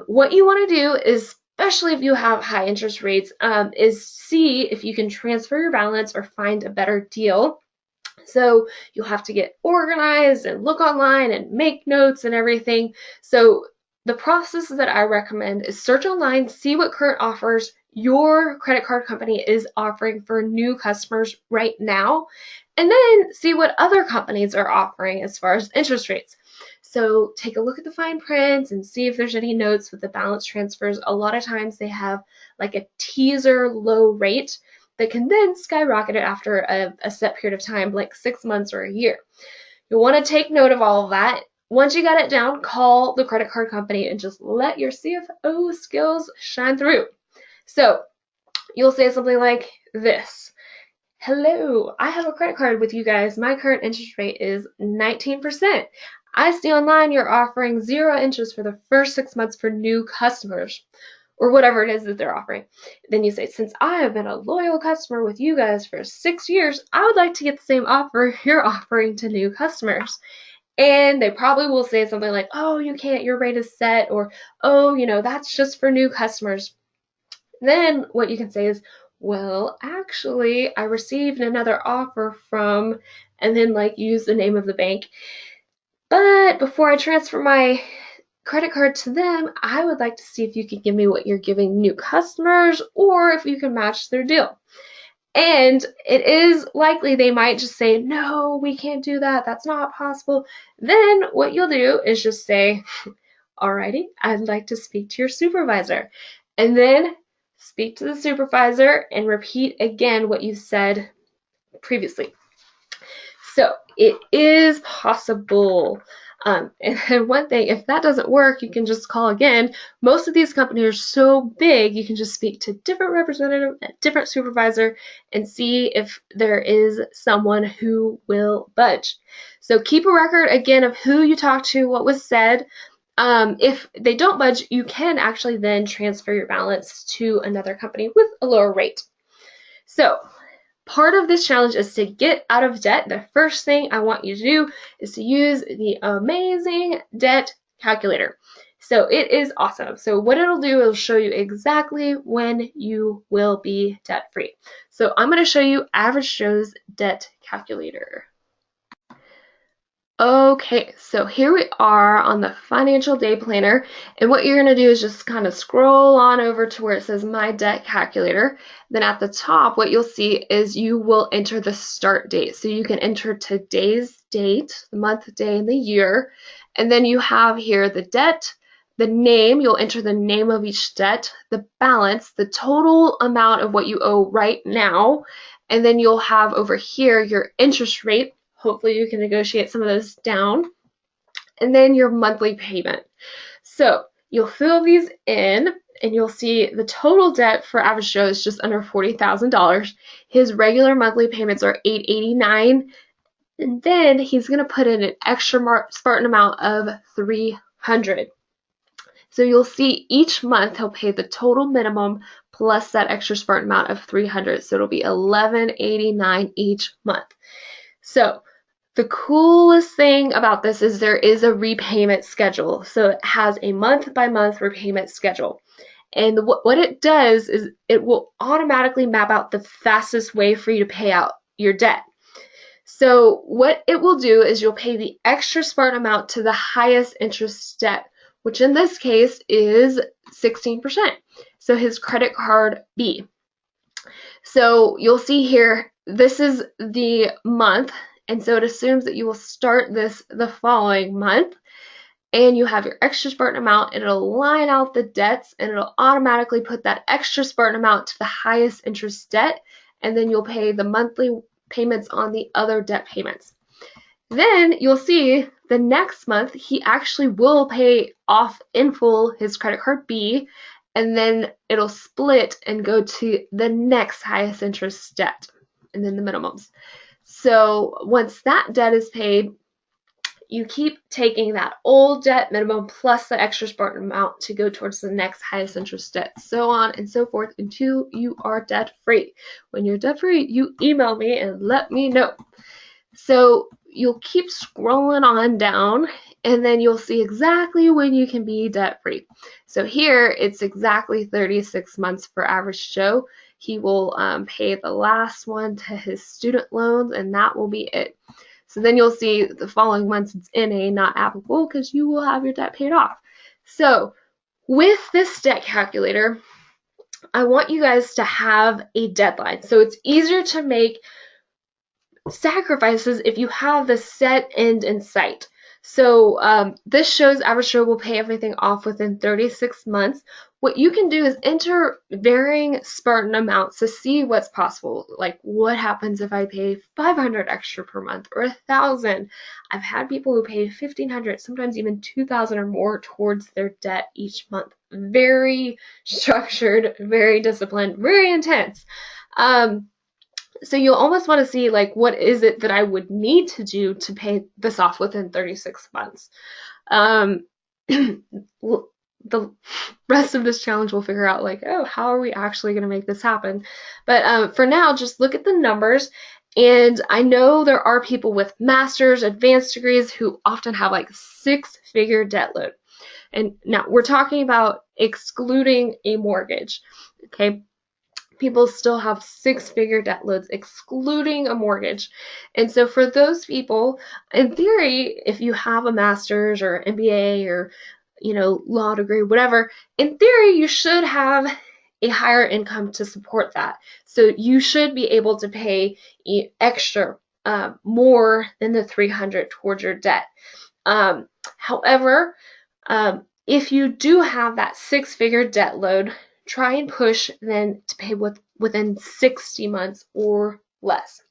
what you want to do is, especially if you have high interest rates, is see if you can transfer your balance or find a better deal. So you'll have to get organized and look online and make notes and everything. So the process that I recommend is search online, see what current offers your credit card company is offering for new customers right now, and then see what other companies are offering as far as interest rates. So take a look at the fine print and see if there's any notes with the balance transfers. A lot of times they have like a teaser low rate that can then skyrocket it after a set period of time, like 6 months or a year. You'll want to take note of all of that. Once you got it down, call the credit card company and just let your CFO skills shine through. So you'll say something like this. Hello, I have a credit card with you guys. My current interest rate is 19%. I see online you're offering 0 interest for the first 6 months for new customers, or whatever it is that they're offering. Then you say, since I have been a loyal customer with you guys for 6 years, I would like to get the same offer you're offering to new customers. And they probably will say something like, oh, you can't, your rate is set, or, oh, that's just for new customers. Then what you can say is, well, actually, I received another offer from, and then like use the name of the bank. But before I transfer my credit card to them, I would like to see if you could give me what you're giving new customers, or if you can match their deal. And it is likely they might just say, no, we can't do that. That's not possible. Then what you'll do is just say, alrighty, I'd like to speak to your supervisor. And then speak to the supervisor and repeat again what you said previously. So it is possible. And one thing, if that doesn't work, you can just call again. Most of these companies are so big, you can just speak to different representative, different supervisor, and see if there is someone who will budge. So keep a record again of who you talked to, what was said. If they don't budge, you can actually then transfer your balance to another company with a lower rate. So part of this challenge is to get out of debt. The first thing I want you to do is to use the amazing debt calculator. So it is awesome. So what it'll do, it'll show you exactly when you will be debt free. So I'm going to show you Average Joe's debt calculator. Okay, so here we are on the financial day planner, and what you're going to do is just kind of scroll on over to where it says My Debt Calculator. Then at the top, what you'll see is you will enter the start date. So you can enter today's date, the month, day, and the year, and then you have here the debt, the name, you'll enter the name of each debt, the balance, the total amount of what you owe right now, and then you'll have over here your interest rate. Hopefully you can negotiate some of those down. And then your monthly payment. So you'll fill these in and you'll see the total debt for Average Joe is just under $40,000. His regular monthly payments are $889. And then he's going to put in an extra Spartan amount of $300. So you'll see each month he'll pay the total minimum plus that extra Spartan amount of $300. So it'll be $1189 each month. So the coolest thing about this is there is a repayment schedule. So it has a month-by-month repayment schedule. And what it does is it will automatically map out the fastest way for you to pay out your debt. So what it will do is you'll pay the extra Spartan amount to the highest interest debt, which in this case is 16%. So his credit card B. So you'll see here, this is the month. And so it assumes that you will start this the following month, and you have your extra Spartan amount, and it'll line out the debts, and it'll automatically put that extra Spartan amount to the highest interest debt, and then you'll pay the monthly payments on the other debt payments. Then you'll see the next month he actually will pay off in full his credit card B, and then it'll split and go to the next highest interest debt and then the minimums. So once that debt is paid, you keep taking that old debt minimum plus the extra Spartan amount to go towards the next highest interest debt, so on and so forth until you are debt free. When you're debt free, you email me and let me know. So you'll keep scrolling on down, and then you'll see exactly when you can be debt free. So here it's exactly 36 months for average Joe. He will pay the last one to his student loans, and that will be it. So then you'll see the following months it's NA, not applicable, because you will have your debt paid off. So with this debt calculator, I want you guys to have a deadline. So it's easier to make sacrifices if you have the set end in sight. So this shows average Joe will pay everything off within 36 months. What you can do is enter varying Spartan amounts to see what's possible. Like, what happens if I pay $500 extra per month or $1,000? I've had people who pay $1,500, sometimes even $2,000 or more towards their debt each month. Very structured, very disciplined, very intense. So you'll almost want to see, like, what is it that I would need to do to pay this off within 36 months. The rest of this challenge we'll figure out, like, oh, how are we actually going to make this happen? But for now, just look at the numbers. And I know there are people with master's, advanced degrees who often have like 6-figure debt load. And now we're talking about excluding a mortgage, okay? People still have 6-figure debt loads, excluding a mortgage. And so for those people, in theory, if you have a master's or MBA or, you know, law degree, whatever, in theory, you should have a higher income to support that. So you should be able to pay extra, more than the $300 towards your debt. However, if you do have that 6-figure debt load, try and push then to pay within 60 months or less.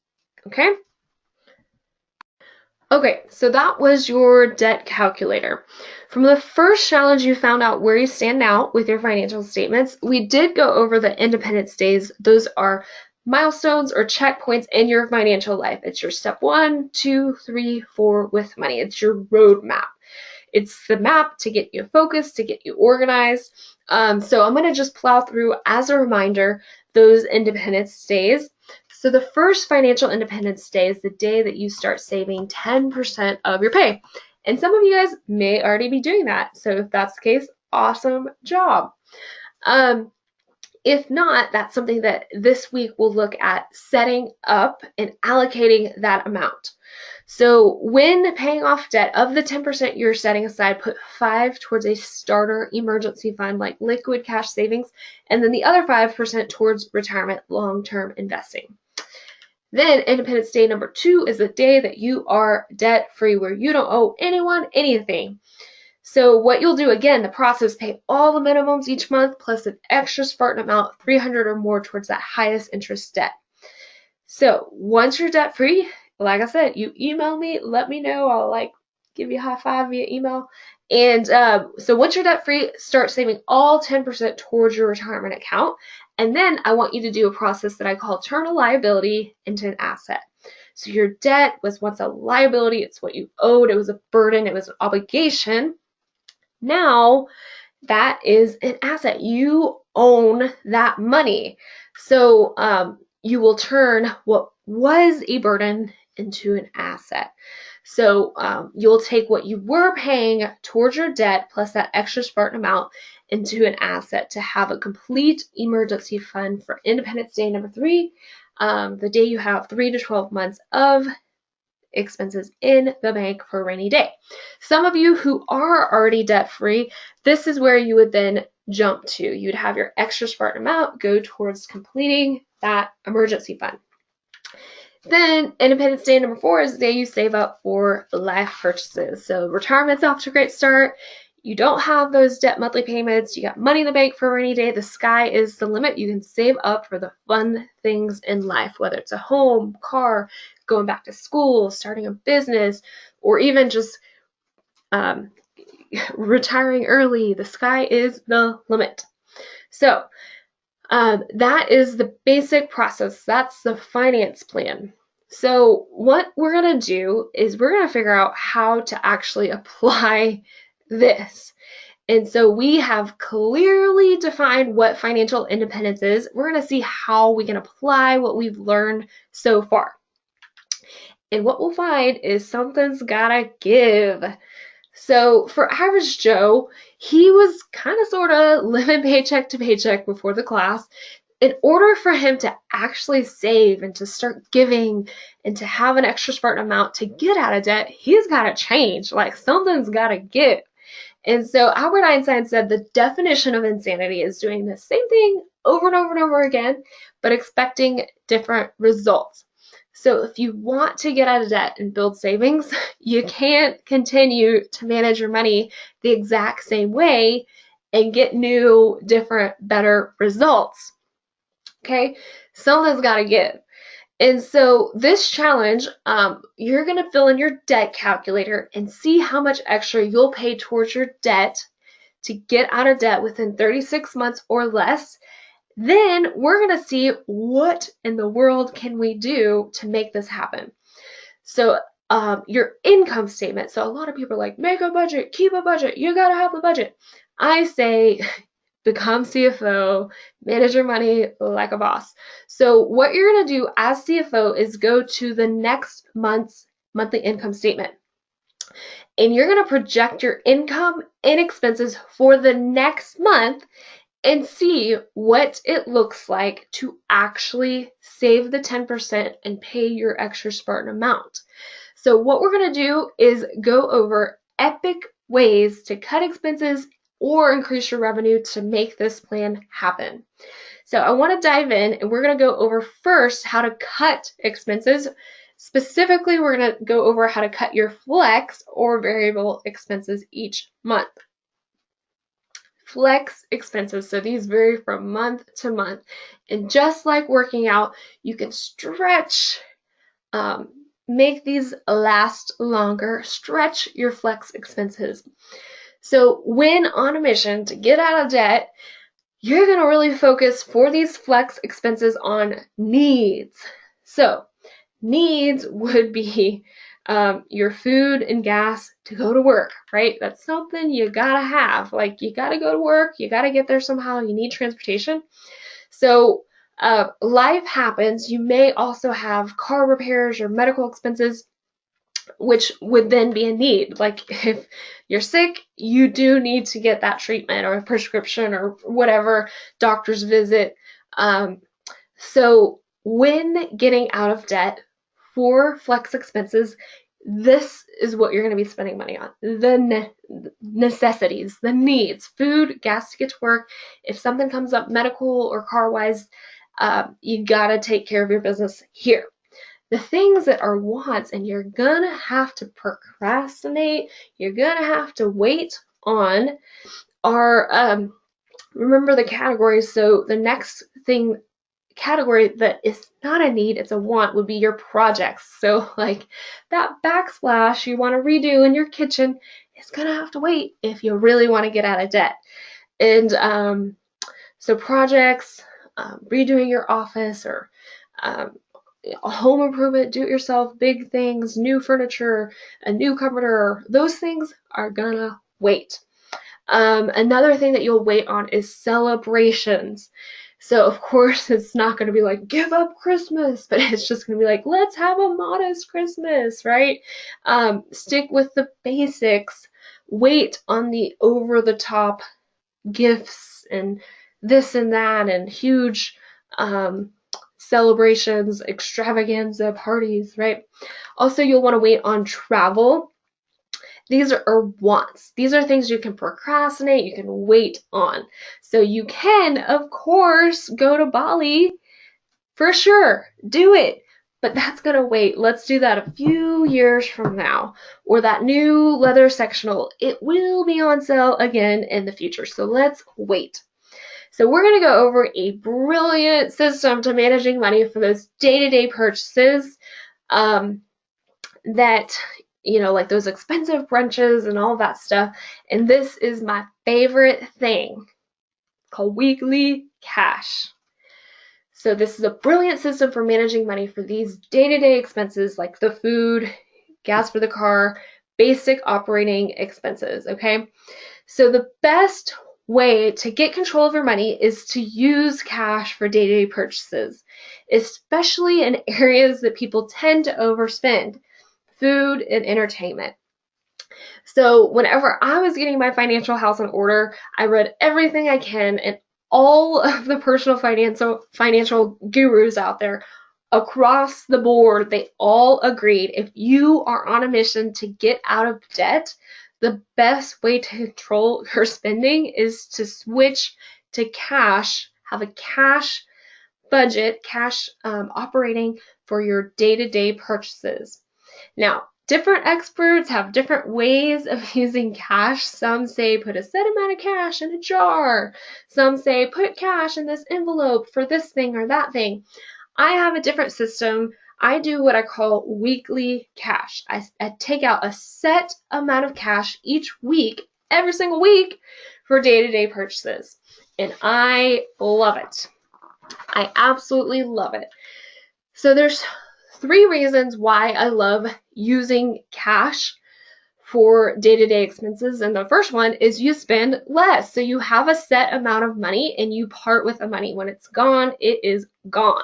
Okay? Okay, so that was your debt calculator. From the first challenge, you found out where you stand now with your financial statements. We did go over the independence days. Those are milestones or checkpoints in your financial life. It's your step 1, 2, 3, 4 with money. It's your roadmap. It's the map to get you focused, to get you organized. So I'm going to just plow through, as a reminder, those independence days. So the first financial independence day is the day that you start saving 10% of your pay. And some of you guys may already be doing that. So if that's the case, awesome job. If not, that's something that this week we'll look at setting up and allocating that amount. So when paying off debt, of the 10% you're setting aside, put 5 towards a starter emergency fund like liquid cash savings, and then the other 5% towards retirement long-term investing. Then Independence Day number 2 is the day that you are debt-free, where you don't owe anyone anything. So what you'll do, again, the process, pay all the minimums each month plus an extra Spartan amount, $300 or more, towards that highest interest debt. So once you're debt free, like I said, you email me, let me know. I'll give you a high five via email. And so once you're debt free, start saving all 10% towards your retirement account. And then I want you to do a process that I call turn a liability into an asset. So your debt was once a liability. It's what you owed. It was a burden. It was an obligation. Now that is an asset. You own that money. So you will turn what was a burden into an asset. So you'll take what you were paying towards your debt plus that extra Spartan amount into an asset to have a complete emergency fund for Independence Day number 3, the day you have 3 to 12 months of expenses in the bank for a rainy day. Some of you who are already debt-free, this is where you would then jump to. You'd have your extra Spartan amount go towards completing that emergency fund. Then Independence Day number 4 is the day you save up for life purchases. So retirement's off to a great start. you don't have those debt monthly payments, you got money in the bank for a rainy day, the sky is the limit. You can save up for the fun things in life, whether it's a home, car, going back to school, starting a business, or even just um, retiring early. The sky is the limit. So that is the basic process. That's the finance plan. So what we're going to do is we're going to figure out how to actually apply this. And so we have clearly defined what financial independence is. We're going to see how we can apply what we've learned so far. And what we'll find is something's gotta give. So for average Joe, he was kind of sort of living paycheck to paycheck before the class. In order for him to actually save and to start giving and to have an extra Spartan amount to get out of debt, he's got to change. Like something's got to give. And so Albert Einstein said the definition of insanity is doing the same thing over and over and over again, but expecting different results. So if you want to get out of debt and build savings, you can't continue to manage your money the exact same way and get new, different, better results. Okay, something's got to give. And so this challenge, you're going to fill in your debt calculator and see how much extra you'll pay towards your debt to get out of debt within 36 months or less. Then we're going to see what in the world can we do to make this happen. So your income statement. So a lot of people are like, make a budget, keep a budget. You got to have the budget. I say become CFO, manage your money like a boss. So what you're going to do as CFO is go to the next month's monthly income statement. And you're going to project your income and expenses for the next month and see what it looks like to actually save the 10% and pay your extra Spartan amount. So what we're going to do is go over epic ways to cut expenses or increase your revenue to make this plan happen. So I want to dive in and we're going to go over first how to cut expenses. Specifically, we're going to go over how to cut your flex or variable expenses each month. Flex expenses, so these vary from month to month. And just like working out, you can stretch, make these last longer, stretch your flex expenses. So when on a mission to get out of debt, you're going to really focus for these flex expenses on needs. So needs would be your food and gas to go to work, right? That's something you gotta have. Like you gotta go to work, you gotta get there somehow, you need transportation. So life happens. You may also have car repairs or medical expenses, which would then be a need. Like if you're sick, you do need to get that treatment or a prescription or whatever, doctor's visit. So when getting out of debt for flex expenses, this is what you're going to be spending money on. The necessities, the needs, food, gas to get to work. If something comes up medical or car-wise, you got to take care of your business here. The things that are wants and you're going to have to procrastinate, you're going to have to wait on are, remember the categories. So the next category that is not a need, it's a want, would be your projects. So like that backsplash you want to redo in your kitchen is going to have to wait if you really want to get out of debt. And so projects, redoing your office or home improvement, do it yourself, big things, new furniture, a new comforter, those things are gonna wait. Another thing that you'll wait on is celebrations. So of course it's not going to be like give up Christmas, but it's just going to be like let's have a modest Christmas, right? Stick with the basics. Wait on the over-the-top gifts and this and that and huge celebrations, extravaganza parties, right? Also, you'll want to wait on travel. These are wants. These are things you can procrastinate, you can wait on. So you can, of course, go to Bali for sure. Do it. but that's gonna wait. Let's do that a few years from now. Or that new leather sectional, it will be on sale again in the future. So let's wait. So we're going to go over a brilliant system to managing money for those day-to-day purchases that, like those expensive brunches and all that stuff. And this is my favorite thing, called weekly cash. So this is a brilliant system for managing money for these day-to-day expenses like the food, gas for the car, basic operating expenses, okay? So the best way to get control of your money is to use cash for day-to-day purchases, especially in areas that people tend to overspend, food and entertainment. So whenever I was getting my financial house in order, I read everything I can, and all of the personal financial gurus out there across the board, they all agreed if you are on a mission to get out of debt, the best way to control your spending is to switch to cash, have a cash budget, cash operating for your day-to-day purchases. Now, different experts have different ways of using cash. Some say put a set amount of cash in a jar. Some say put cash in this envelope for this thing or that thing. I have a different system. I do what I call weekly cash. I take out a set amount of cash each week, every single week, for day-to-day purchases. And I love it. I absolutely love it. So there's 3 reasons why I love using cash for day-to-day expenses. And the first one is you spend less. So you have a set amount of money and you part with the money. When it's gone, it is gone.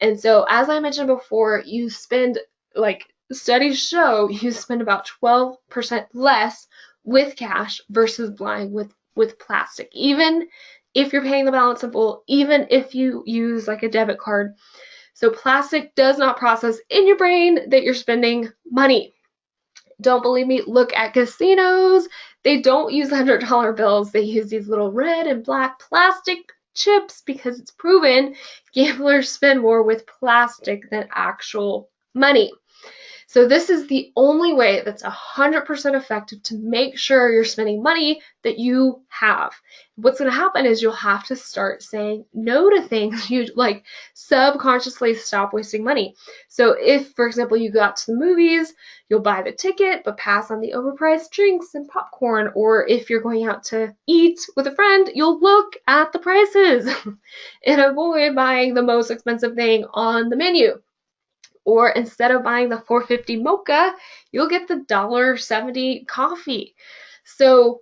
And so, as I mentioned before, you spend, like studies show, you spend about 12% less with cash versus buying with plastic. Even if you're paying the balance in full, even if you use like a debit card. So plastic does not process in your brain that you're spending money. Don't believe me? Look at casinos. They don't use $100 bills. They use these little red and black plastic chips because it's proven gamblers spend more with plastic than actual money. So this is the only way that's 100% effective to make sure you're spending money that you have. What's going to happen is you'll have to start saying no to things. You like subconsciously stop wasting money. So if, for example, you go out to the movies, you'll buy the ticket but pass on the overpriced drinks and popcorn. Or if you're going out to eat with a friend, you'll look at the prices and avoid buying the most expensive thing on the menu. Or instead of buying the $4.50 mocha, you'll get the $1.70 coffee. So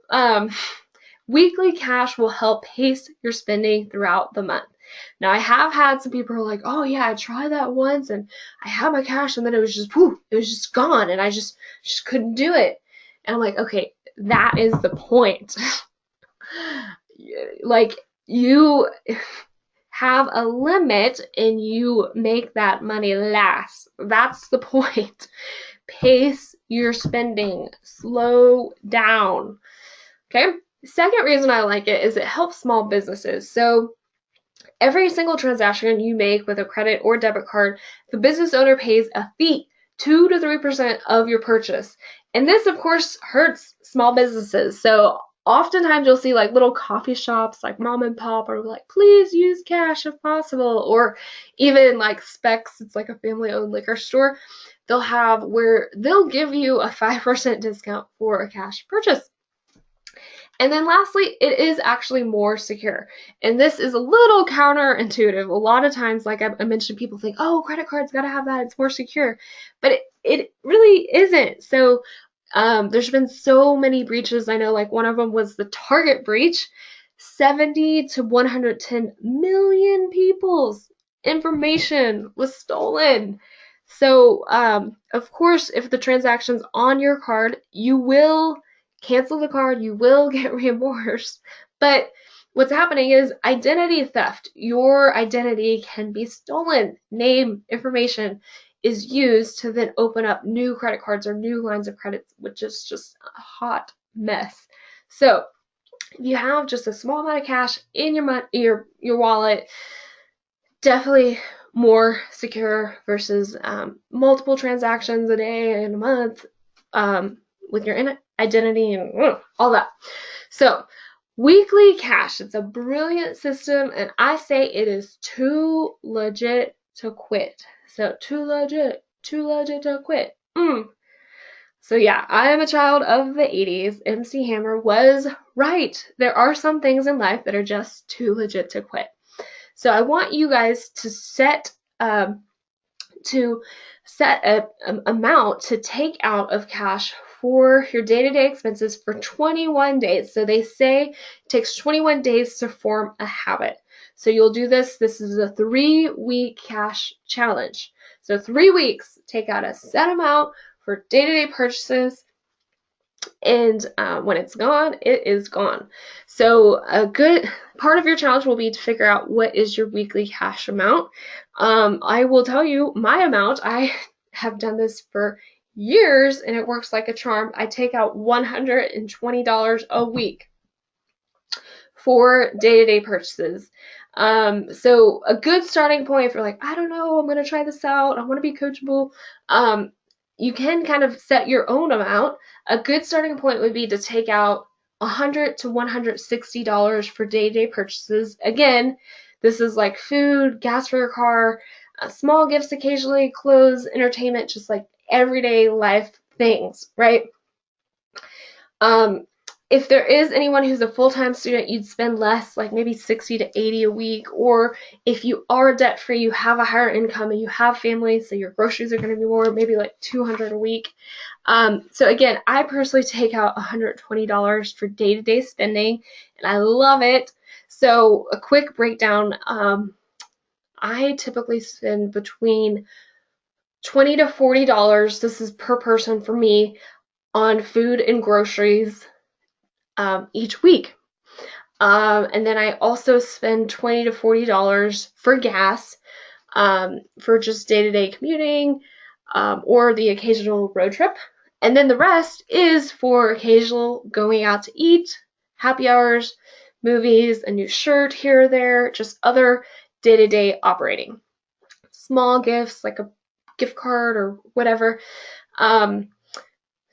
weekly cash will help pace your spending throughout the month. Now, I have had some people who are like, oh yeah, I tried that once and I had my cash and then it was just gone and I just couldn't do it. And I'm like, okay, that is the point. Like, you have a limit and you make that money last. That's the point. Pace your spending. Slow down. Okay? Second reason I like it is it helps small businesses. So every single transaction you make with a credit or debit card, the business owner pays a fee, 2 to 3% of your purchase. And this, of course, hurts small businesses. So oftentimes you'll see like little coffee shops like mom and pop are like, please use cash if possible. Or even like Specs, it's like a family-owned liquor store. They'll have where they'll give you a 5% discount for a cash purchase. And then lastly, it is actually more secure. And this is a little counterintuitive. A lot of times, like I mentioned, people think, oh, credit cards gotta have that, it's more secure. But it really isn't. So there's been so many breaches. I know like one of them was the Target breach. 70 to 110 million people's information was stolen. So of course, if the transaction's on your card, you will cancel the card, you will get reimbursed. But what's happening is identity theft. Your identity can be stolen. Name, information is used to then open up new credit cards or new lines of credit, which is just a hot mess. So if you have just a small amount of cash in your wallet, definitely more secure versus multiple transactions a day and a month with your identity and all that. So weekly cash, it's a brilliant system, and I say it is too legit to quit. So too legit to quit. So yeah, I am a child of the 80s. MC Hammer was right. There are some things in life that are just too legit to quit. So I want you guys to set an amount to take out of cash for your day-to-day expenses for 21 days. So they say it takes 21 days to form a habit. So you'll do this. This is a 3-week cash challenge. So 3 weeks, take out a set amount for day-to-day purchases, and when it's gone, it is gone. So a good part of your challenge will be to figure out what is your weekly cash amount. I will tell you my amount. I have done this for years and it works like a charm. I take out $120 a week for day-to-day purchases. So a good starting point if you're like, I don't know, I'm going to try this out, I want to be coachable, you can kind of set your own amount. A good starting point would be to take out $100 to $160 for day-to-day purchases. Again, this is like food, gas for your car, small gifts occasionally, clothes, entertainment, just like everyday life things, right? If there is anyone who's a full-time student, you'd spend less, like maybe 60 to 80 a week. Or if you are debt-free, you have a higher income and you have family, so your groceries are going to be more, maybe like $200 a week. So again, I personally take out $120 for day-to-day spending, and I love it. So a quick breakdown, I typically spend between $20 to $40, this is per person for me, on food and groceries each week. And then I also spend $20 to $40 for gas for just day-to-day commuting or the occasional road trip. And then the rest is for occasional going out to eat, happy hours, movies, a new shirt here or there, just other day-to-day operating. Small gifts like a gift card or whatever.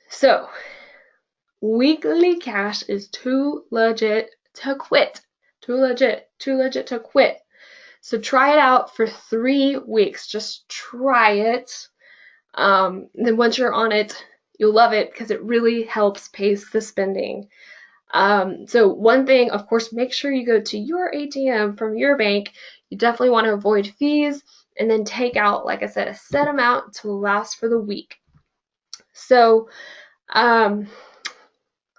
So weekly cash is too legit to quit. Too legit to quit. So try it out for 3 weeks. Just try it. Then once you're on it, you'll love it because it really helps pace the spending. So one thing, of course, make sure you go to your ATM from your bank. You definitely want to avoid fees and then take out, like I said, a set amount to last for the week. So,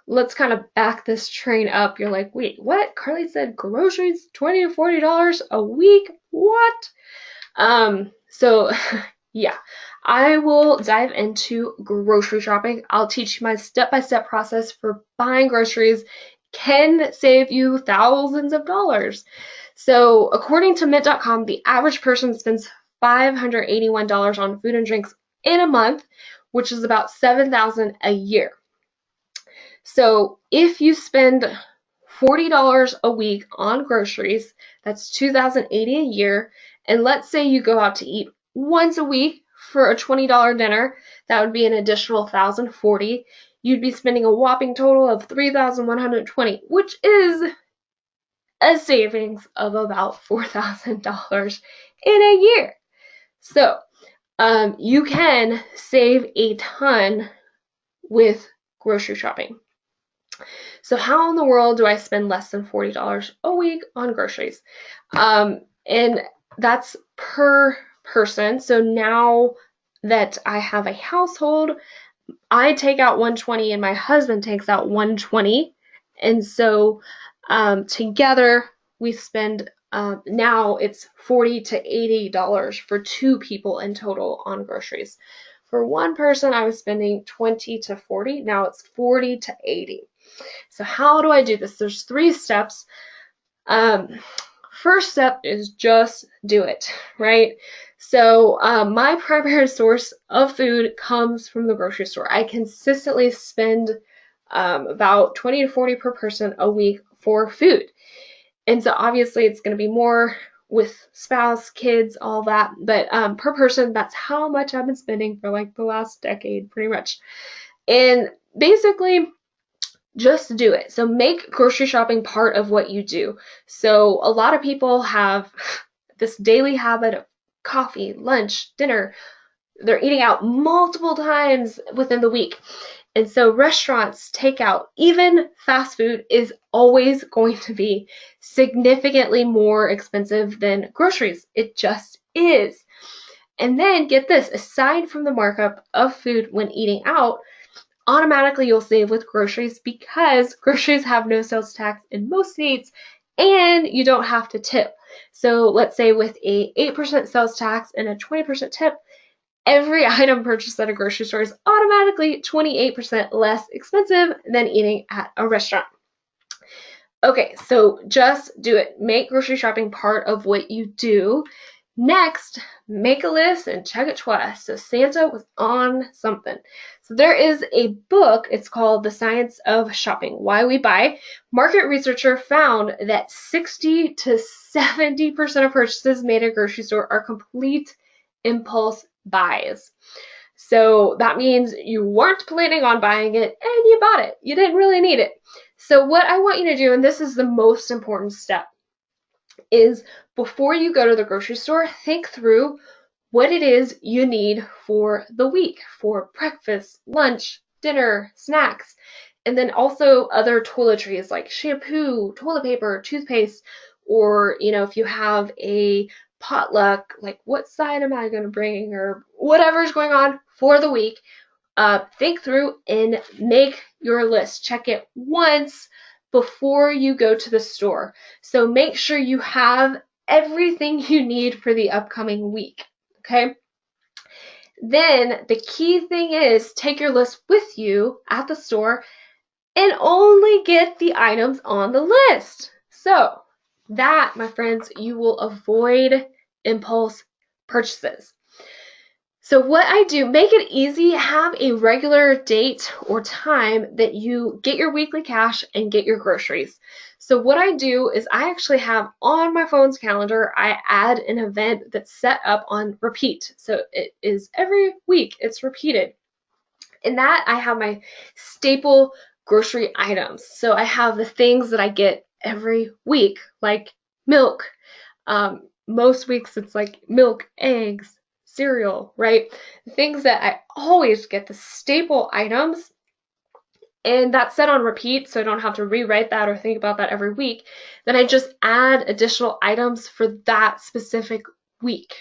let's kind of back this train up. You're like, wait, what? Carly said groceries $20 to $40 a week? What? So yeah, I will dive into grocery shopping. I'll teach you my step-by-step process for buying groceries. Can save you thousands of dollars. So according to Mint.com, the average person spends $581 on food and drinks in a month, which is about $7,000 a year. So if you spend $40 a week on groceries, that's $2,080 a year. And let's say you go out to eat once a week for a $20 dinner, that would be an additional $1,040. You'd be spending a whopping total of $3,120, which is a savings of about $4,000 in a year. So you can save a ton with grocery shopping. So how in the world do I spend less than $40 a week on groceries? And that's per person. So now that I have a household, I take out $120 and my husband takes out $120. And so together we spend, now it's $40 to $80 for 2 people in total on groceries. For one person, I was spending $20 to $40. Now it's $40 to $80. So how do I do this? There's 3 steps. First step is just do it, right? So my primary source of food comes from the grocery store. I consistently spend about $20 to $40 per person a week for food. And so obviously it's going to be more with spouse, kids, all that. But per person, that's how much I've been spending for like the last decade, pretty much. And basically, just do it. So make grocery shopping part of what you do. So a lot of people have this daily habit of coffee, lunch, dinner. They're eating out multiple times within the week. And so restaurants, takeout, even fast food is always going to be significantly more expensive than groceries. It just is. And then get this, aside from the markup of food when eating out, automatically you'll save with groceries because groceries have no sales tax in most states and you don't have to tip. So let's say with a 8% sales tax and a 20% tip, every item purchased at a grocery store is automatically 28% less expensive than eating at a restaurant. Okay, so just do it. Make grocery shopping part of what you do. Next, make a list and check it twice. So Santa was on something. So there is a book, it's called The Science of Shopping, Why We Buy. Market researcher found that 60 to 70% of purchases made at a grocery store are complete impulse buys. So that means you weren't planning on buying it and you bought it. You didn't really need it. So what I want you to do, and this is the most important step, is before you go to the grocery store, think through what it is you need for the week, for breakfast, lunch, dinner, snacks, and then also other toiletries like shampoo, toilet paper, toothpaste, or if you have a potluck, like what side am I going to bring or whatever's going on for the week. Think through and make your list. Check it once before you go to the store. So make sure you have everything you need for the upcoming week. Okay? Then the key thing is take your list with you at the store and only get the items on the list. So that, my friends, you will avoid impulse purchases. So what I do, make it easy, have a regular date or time that you get your weekly cash and get your groceries. So what I do is I actually have on my phone's calendar, I add an event that's set up on repeat. So it is every week, it's repeated. In that, I have my staple grocery items. So I have the things that I get every week, like milk. Most weeks it's like milk, eggs, cereal, right? Things that I always get, the staple items, and that's set on repeat, so I don't have to rewrite that or think about that every week. Then I just add additional items for that specific week.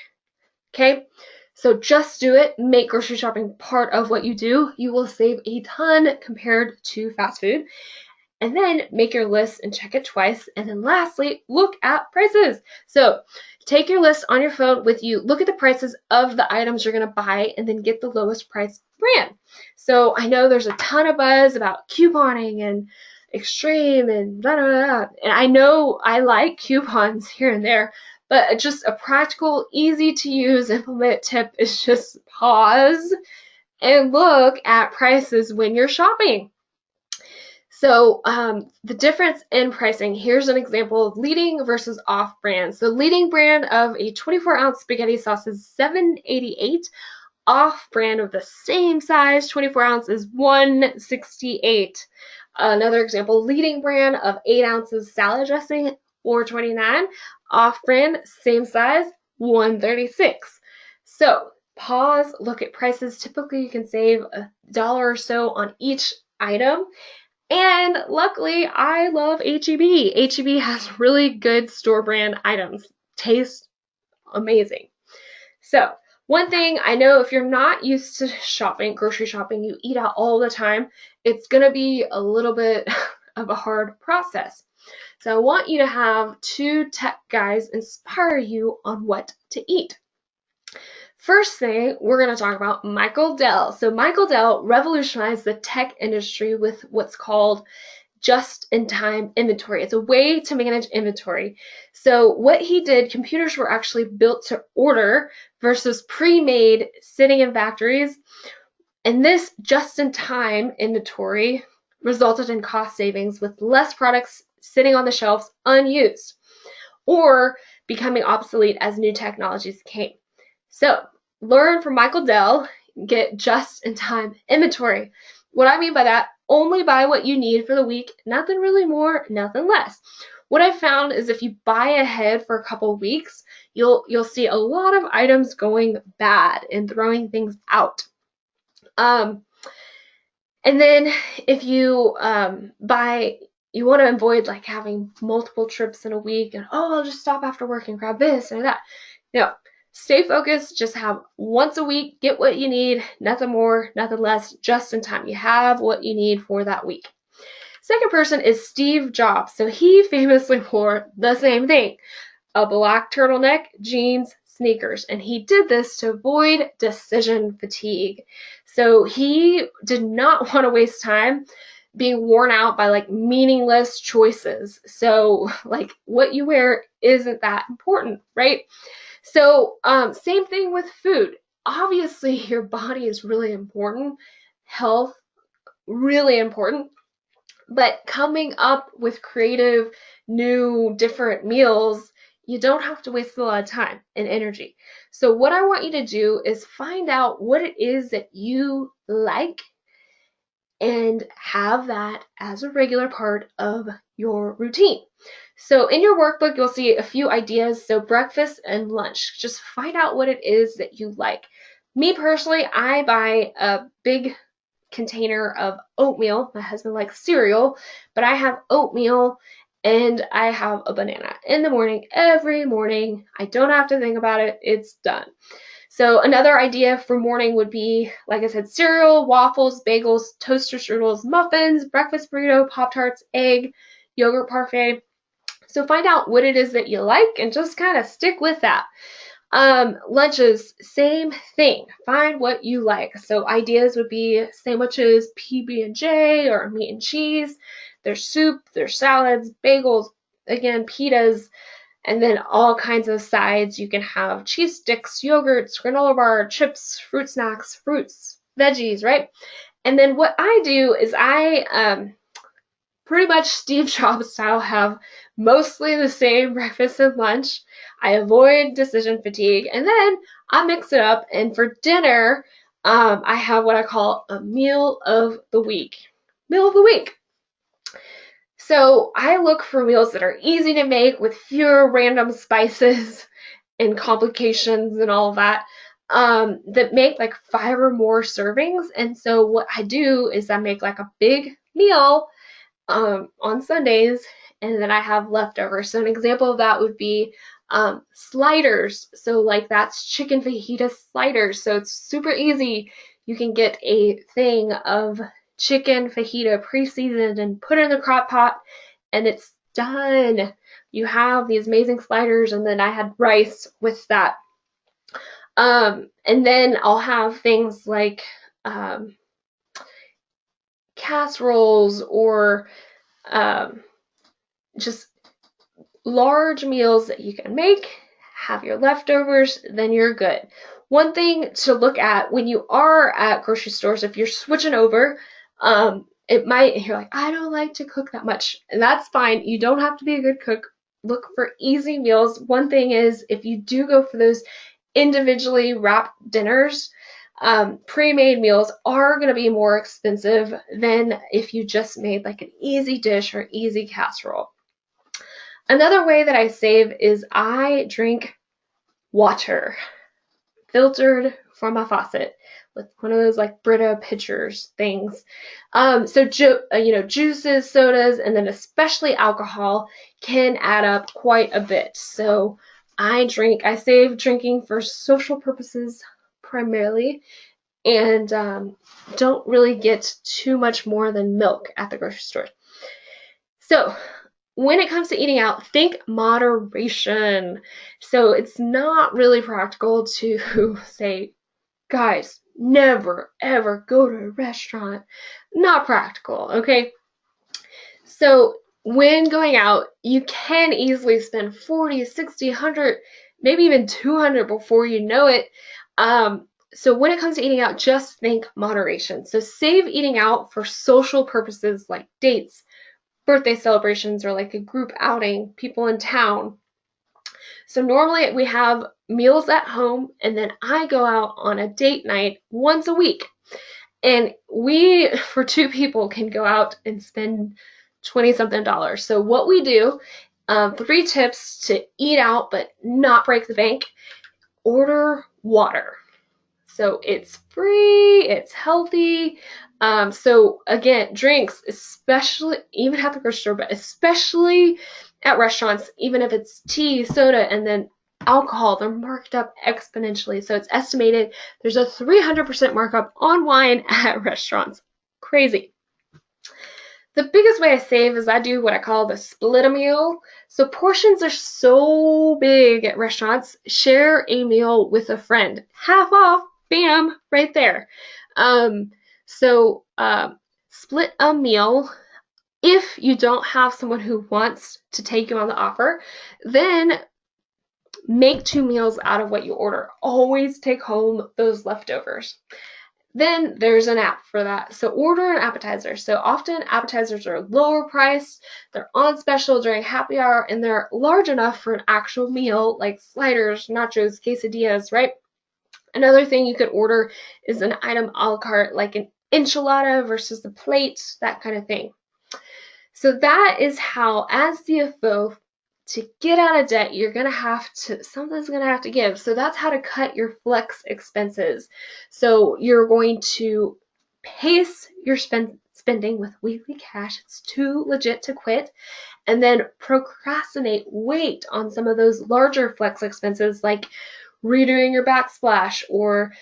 Okay? So just do it. Make grocery shopping part of what you do. You will save a ton compared to fast food. And then make your list and check it twice. And then lastly, look at prices. So take your list on your phone with you. Look at the prices of the items you're going to buy and then get the lowest price brand. So I know there's a ton of buzz about couponing and extreme and blah, blah, blah. And I know I like coupons here and there, but just a practical, easy to use implement tip is just pause and look at prices when you're shopping. So the difference in pricing, here's an example of leading versus off brand. So leading brand of a 24-ounce spaghetti sauce is $7.88. Off brand of the same size, 24 ounce, is $1.68. Another example, leading brand of 8 ounces salad dressing, $4.29. Off brand, same size, $1.36. So pause, look at prices. Typically you can save $1 or so on each item. And luckily, I love H-E-B. H-E-B has really good store brand items. Taste amazing. So one thing I know, if you're not used to shopping, grocery shopping, you eat out all the time, it's going to be a little bit of a hard process. So I want you to have 2 tech guys inspire you on what to eat. First thing, we're going to talk about Michael Dell. So Michael Dell revolutionized the tech industry with what's called just-in-time inventory. It's a way to manage inventory. So what he did, computers were actually built to order versus pre-made sitting in factories. And this just-in-time inventory resulted in cost savings with less products sitting on the shelves unused. Or becoming obsolete as new technologies came. So learn from Michael Dell, get just-in-time inventory. What I mean by that, only buy what you need for the week, nothing really more, nothing less. What I found is if you buy ahead for a couple weeks, you'll see a lot of items going bad and throwing things out. And then if you you want to avoid like having multiple trips in a week and I'll just stop after work and grab this or that. No, stay focused. Just have once a week, get what you need, nothing more, nothing less, just in time. You have what you need for that week. Second person is Steve Jobs. So he famously wore the same thing, a black turtleneck, jeans, sneakers, and he did this to avoid decision fatigue. So he did not want to waste time being worn out by like meaningless choices. So like what you wear isn't that important, right? So same thing with food. Obviously your body is really important, health really important, but coming up with creative, new, different meals, you don't have to waste a lot of time and energy. So what I want you to do is find out what it is that you like and have that as a regular part of your routine. So in your workbook, you'll see a few ideas. So breakfast and lunch, just find out what it is that you like. Me personally, I buy a big container of oatmeal. My husband likes cereal, but I have oatmeal and I have a banana in the morning, every morning. I don't have to think about it. It's done. So another idea for morning would be, like I said, cereal, waffles, bagels, toaster strudels, muffins, breakfast burrito, Pop-Tarts, egg, yogurt parfait. So find out what it is that you like and just kind of stick with that. Lunches, same thing. Find what you like. So ideas would be sandwiches, PB&J or meat and cheese. There's soup, there's salads, bagels, again, pitas, and then all kinds of sides. You can have cheese sticks, yogurts, granola bar, chips, fruit snacks, fruits, veggies, right? And then what I do is I pretty much Steve Jobs style have mostly the same breakfast and lunch. I avoid decision fatigue, and then I mix it up. And for dinner, I have what I call a meal of the week. Meal of the week. So I look for meals that are easy to make with fewer random spices and complications and all of that. That make like 5 or more servings. And so what I do is I make like a big meal on Sundays, and then I have leftovers. So an example of that would be sliders. So like that's chicken fajita sliders. So it's super easy. You can get a thing of chicken fajita pre-seasoned and put it in the crock pot, and it's done. You have these amazing sliders, and then I had rice with that. And then I'll have things like casseroles or just large meals that you can make, have your leftovers, then you're good. One thing to look at when you are at grocery stores, if you're switching over, you're like, I don't like to cook that much, and that's fine. You don't have to be a good cook. Look for easy meals. One thing is, if you do go for those individually wrapped dinners, pre-made meals are going to be more expensive than if you just made like an easy dish or easy casserole. Another way that I save is I drink water, filtered from a faucet with one of those like Brita pitchers things. Juices, sodas, and then especially alcohol can add up quite a bit. So I save drinking for social purposes primarily, and don't really get too much more than milk at the grocery store. So when it comes to eating out, think moderation. So it's not really practical to say, guys, never ever go to a restaurant. Not practical, okay? So when going out, you can easily spend 40, 60, 100, maybe even 200 before you know it. So when it comes to eating out, just think moderation. So save eating out for social purposes like dates, birthday celebrations, or like a group outing, people in town. So normally we have meals at home, and then I go out on a date night once a week. And we, for two people, can go out and spend 20 something dollars. So what we do, 3 tips to eat out but not break the bank: order water. So it's free, it's healthy. So again, drinks, especially even at the grocery store, but especially at restaurants, even if it's tea, soda, and then alcohol, they're marked up exponentially. So it's estimated there's a 300% markup on wine at restaurants. Crazy. The biggest way I save is I do what I call the split a meal. So portions are so big at restaurants. Share a meal with a friend. Half off, bam, right there. So split a meal. If you don't have someone who wants to take you on the offer, then make 2 meals out of what you order. Always take home those leftovers. Then there's an app for that. So order an appetizer. So often appetizers are lower priced, they're on special during happy hour, and they're large enough for an actual meal like sliders, nachos, quesadillas, right? Another thing you could order is an item a la carte, like an enchilada versus the plate, that kind of thing. So that is how, as CFO, to get out of debt, you're going to have to, something's going to have to give. So that's how to cut your flex expenses. So you're going to pace your spending with weekly cash. It's too legit to quit. And then procrastinate, wait on some of those larger flex expenses like redoing your backsplash or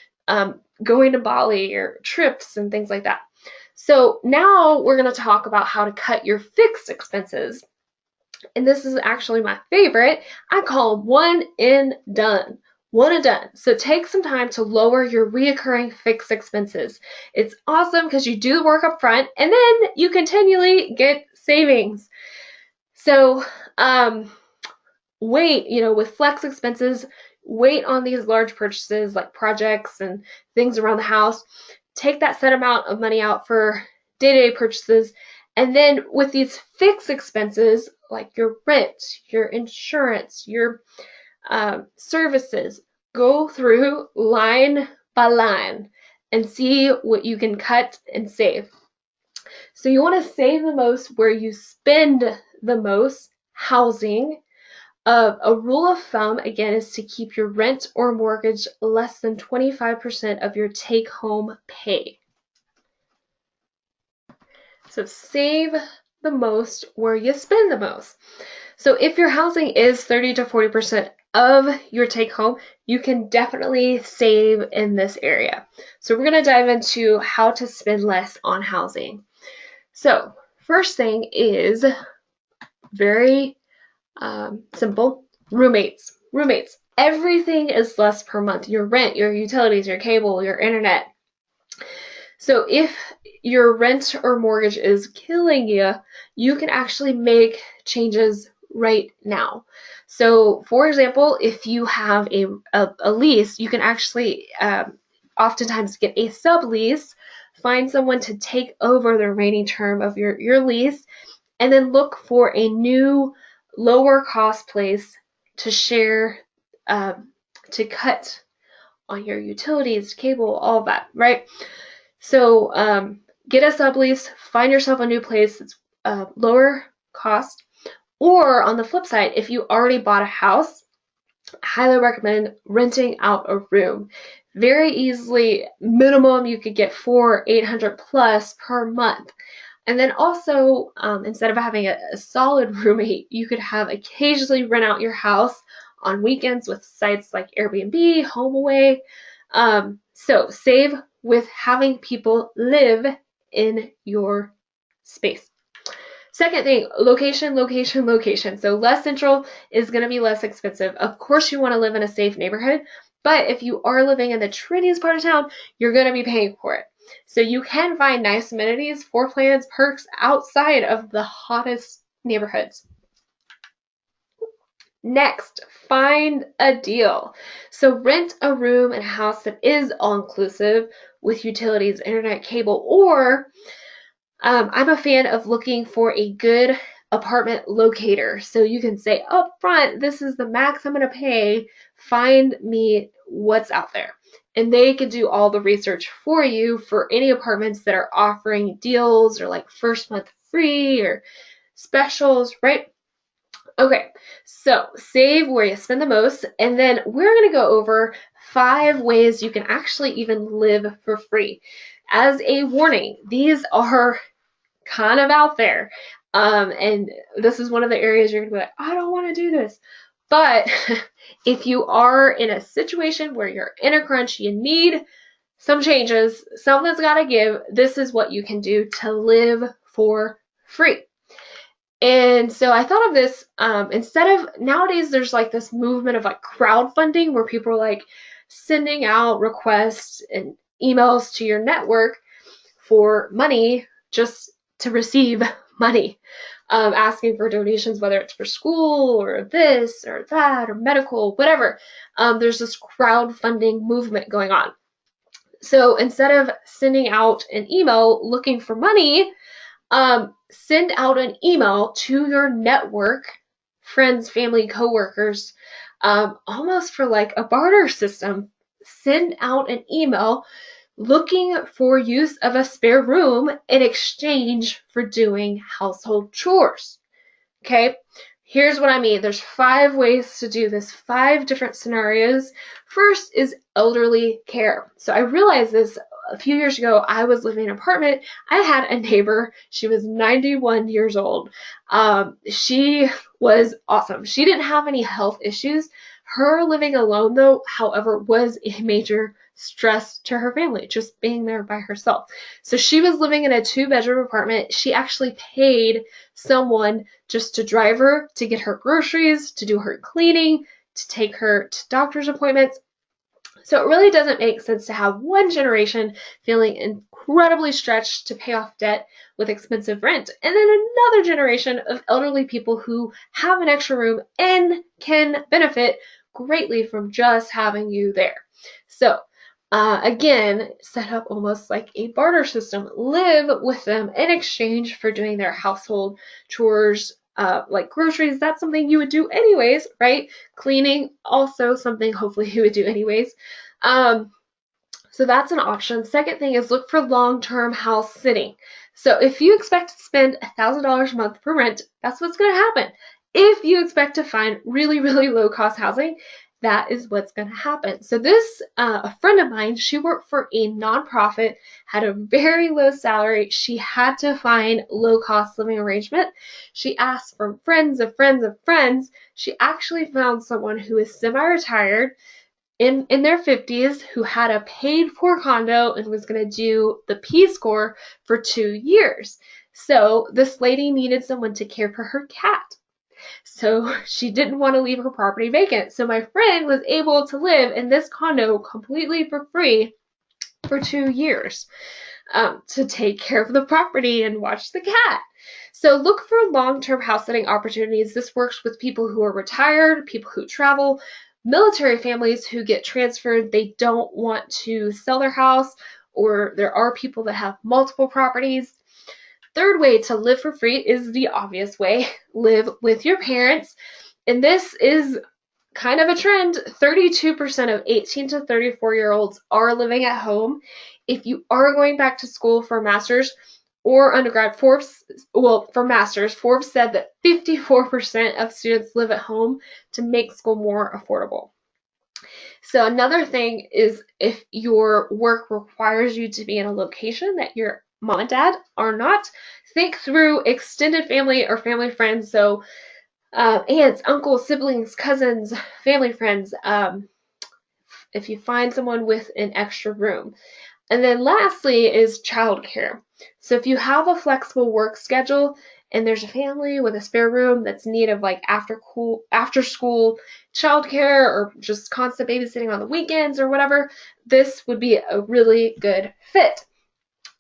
going to Bali or trips and things like that. So now we're going to talk about how to cut your fixed expenses. And this is actually my favorite. I call them one and done. One and done. So take some time to lower your reoccurring fixed expenses. It's awesome because you do the work up front and then you continually get savings. So wait, with flex expenses, wait on these large purchases like projects and things around the house. Take that set amount of money out for day-to-day purchases. And then with these fixed expenses, like your rent, your insurance, your services, go through line by line and see what you can cut and save. So you want to save the most where you spend the most. Housing. A rule of thumb, again, is to keep your rent or mortgage less than 25% of your take-home pay. So save the most where you spend the most. So if your housing is 30 to 40% of your take-home, you can definitely save in this area. So we're going to dive into how to spend less on housing. So first thing is very simple. Roommates. Everything is less per month. Your rent, your utilities, your cable, your internet. So if your rent or mortgage is killing you, you can actually make changes right now. So for example, if you have a lease, you can actually oftentimes get a sublease, find someone to take over the remaining term of your lease, and then look for a new lower cost place to share, to cut on your utilities, cable, all of that, right? So get a sublease, find yourself a new place that's lower cost. Or on the flip side, if you already bought a house, I highly recommend renting out a room. Very easily, minimum you could get $800 plus per month. And then also, instead of having a solid roommate, you could have occasionally rent out your house on weekends with sites like Airbnb, HomeAway. So save with having people live in your space. Second thing, location. So less central is going to be less expensive. Of course, you want to live in a safe neighborhood, but if you are living in the trendiest part of town, you're going to be paying for it. So you can find nice amenities, floor plans, perks outside of the hottest neighborhoods. Next, find a deal. So rent a room in a house that is all-inclusive with utilities, internet, cable, or I'm a fan of looking for a good apartment locator. So you can say up front, this is the max I'm going to pay. Find me what's out there. And they can do all the research for you for any apartments that are offering deals or like first month free or specials, right? Okay, so save where you spend the most, and then we're going to go over 5 ways you can actually even live for free. As a warning, these are kind of out there. And this is one of the areas you're going to be like, I don't want to do this. But if you are in a situation where you're in a crunch, you need some changes, something's got to give, this is what you can do to live for free. And so I thought of this instead of nowadays, there's like this movement of like crowdfunding where people are like sending out requests and emails to your network for money just to receive money, asking for donations, whether it's for school or this or that or medical, whatever. There's this crowdfunding movement going on. So instead of sending out an email looking for money, send out an email to your network, friends, family, coworkers, almost for like a barter system. Send out an email looking for use of a spare room in exchange for doing household chores. Okay, here's what I mean. There's 5 ways to do this, 5 different scenarios. First is elderly care. So I realized this a few years ago. I was living in an apartment. I had a neighbor. She was 91 years old. She was awesome. She didn't have any health issues. Her living alone, though, however, was a major stress to her family, just being there by herself. So she was living in a 2-bedroom apartment. She actually paid someone just to drive her, to get her groceries, to do her cleaning, to take her to doctor's appointments. So it really doesn't make sense to have one generation feeling incredibly stretched to pay off debt with expensive rent, and then another generation of elderly people who have an extra room and can benefit greatly from just having you there. So again, set up almost like a barter system. Live with them in exchange for doing their household chores, like groceries. That's something you would do anyways, right? Cleaning, also something hopefully you would do anyways. So that's an option. Second thing is look for long-term house sitting. So if you expect to spend $1,000 a month for rent, that's what's going to happen. If you expect to find really, really low-cost housing, that is what's going to happen. So this, a friend of mine, she worked for a nonprofit, had a very low salary. She had to find low-cost living arrangement. She asked from friends of friends of friends. She actually found someone who is semi-retired in their 50s who had a paid-for condo and was going to do the Peace Corps for 2 years. So this lady needed someone to care for her cat. So she didn't want to leave her property vacant. So my friend was able to live in this condo completely for free for 2 years to take care of the property and watch the cat. So look for long-term house sitting opportunities. This works with people who are retired, people who travel, military families who get transferred. They don't want to sell their house, or there are people that have multiple properties. Third way to live for free is the obvious way. Live with your parents. And this is kind of a trend. 32% of 18 to 34-year-olds are living at home. If you are going back to school for a master's or undergrad, for masters, Forbes said that 54% of students live at home to make school more affordable. So another thing is if your work requires you to be in a location that your mom and dad are not, think through extended family or family friends. So aunts, uncles, siblings, cousins, family friends, if you find someone with an extra room. And then lastly is childcare. So if you have a flexible work schedule and there's a family with a spare room that's in need of like after school childcare or just constant babysitting on the weekends or whatever, this would be a really good fit.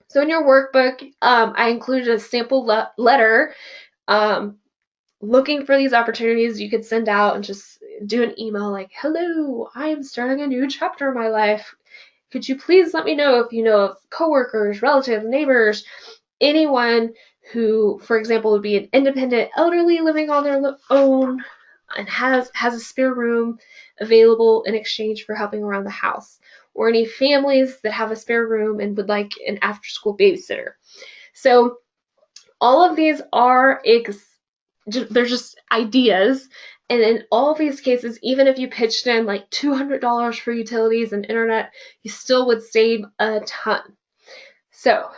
So in your workbook, I included a sample letter looking for these opportunities. You could send out and just do an email like, hello, I am starting a new chapter in my life. Could you please let me know if you know of coworkers, relatives, neighbors, anyone who, for example, would be an independent elderly living on their own and has a spare room available in exchange for helping around the house, or any families that have a spare room and would like an after-school babysitter. So all of these are they're just ideas. And in all of these cases, even if you pitched in like $200 for utilities and internet, you still would save a ton. So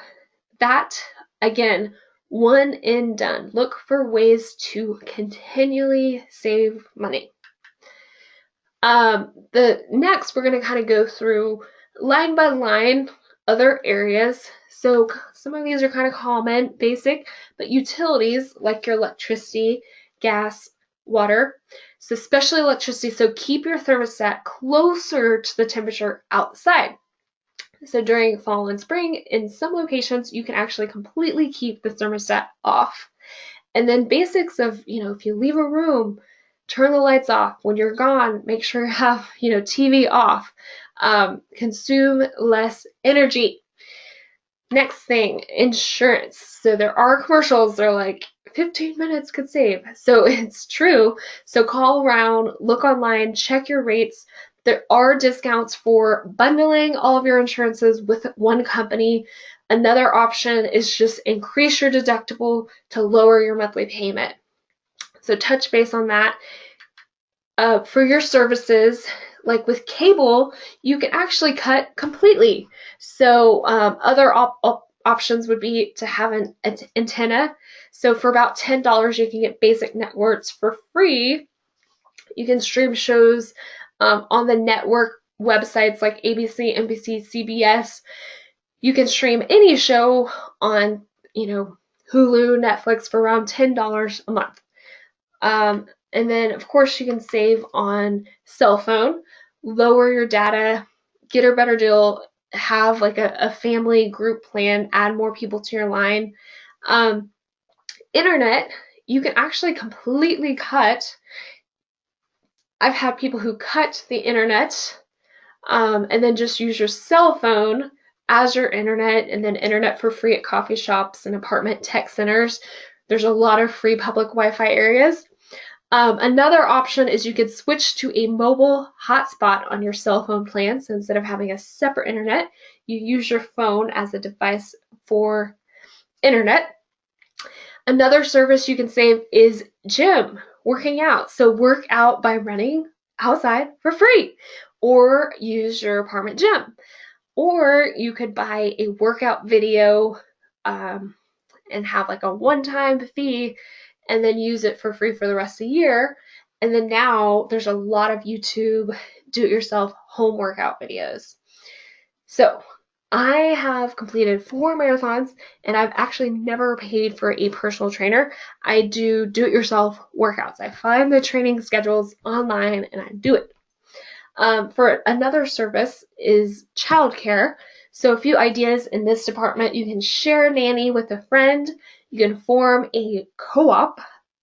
that, again, one and done. Look for ways to continually save money. The next, we're going to kind of go through line by line other areas. So some of these are kind of common, basic, but utilities like your electricity, gas, water. So especially electricity, so keep your thermostat closer to the temperature outside. So during fall and spring, in some locations, you can actually completely keep the thermostat off. And then basics of, if you leave a room, turn the lights off. When you're gone, make sure you have, TV off. Consume less energy. Next thing, insurance. So there are commercials, they're like 15 minutes could save. So it's true. So call around, look online, check your rates. There are discounts for bundling all of your insurances with one company. Another option is just increase your deductible to lower your monthly payment. So touch base on that. For your services, like with cable, you can actually cut completely. So other options would be to have an antenna. So for about $10, you can get basic networks for free. You can stream shows on the network websites like ABC, NBC, CBS. You can stream any show on, Hulu, Netflix for around $10 a month. And then, of course, you can save on cell phone, lower your data, get a better deal, have like a family group plan, add more people to your line. Internet, you can actually completely cut. I've had people who cut the internet and then just use your cell phone as your internet, and then internet for free at coffee shops and apartment tech centers. There's a lot of free public Wi-Fi areas. Another option is you could switch to a mobile hotspot on your cell phone plan. So instead of having a separate internet, you use your phone as a device for internet. Another service you can save is gym, working out. So work out by running outside for free, or use your apartment gym. Or you could buy a workout video and have like a one-time fee and then use it for free for the rest of the year. And then now there's a lot of YouTube do-it-yourself home workout videos. So I have completed 4 marathons, and I've actually never paid for a personal trainer. I do-it-yourself workouts. I find the training schedules online and I do it. For another service is childcare. So a few ideas in this department: you can share a nanny with a friend. You can form a co-op,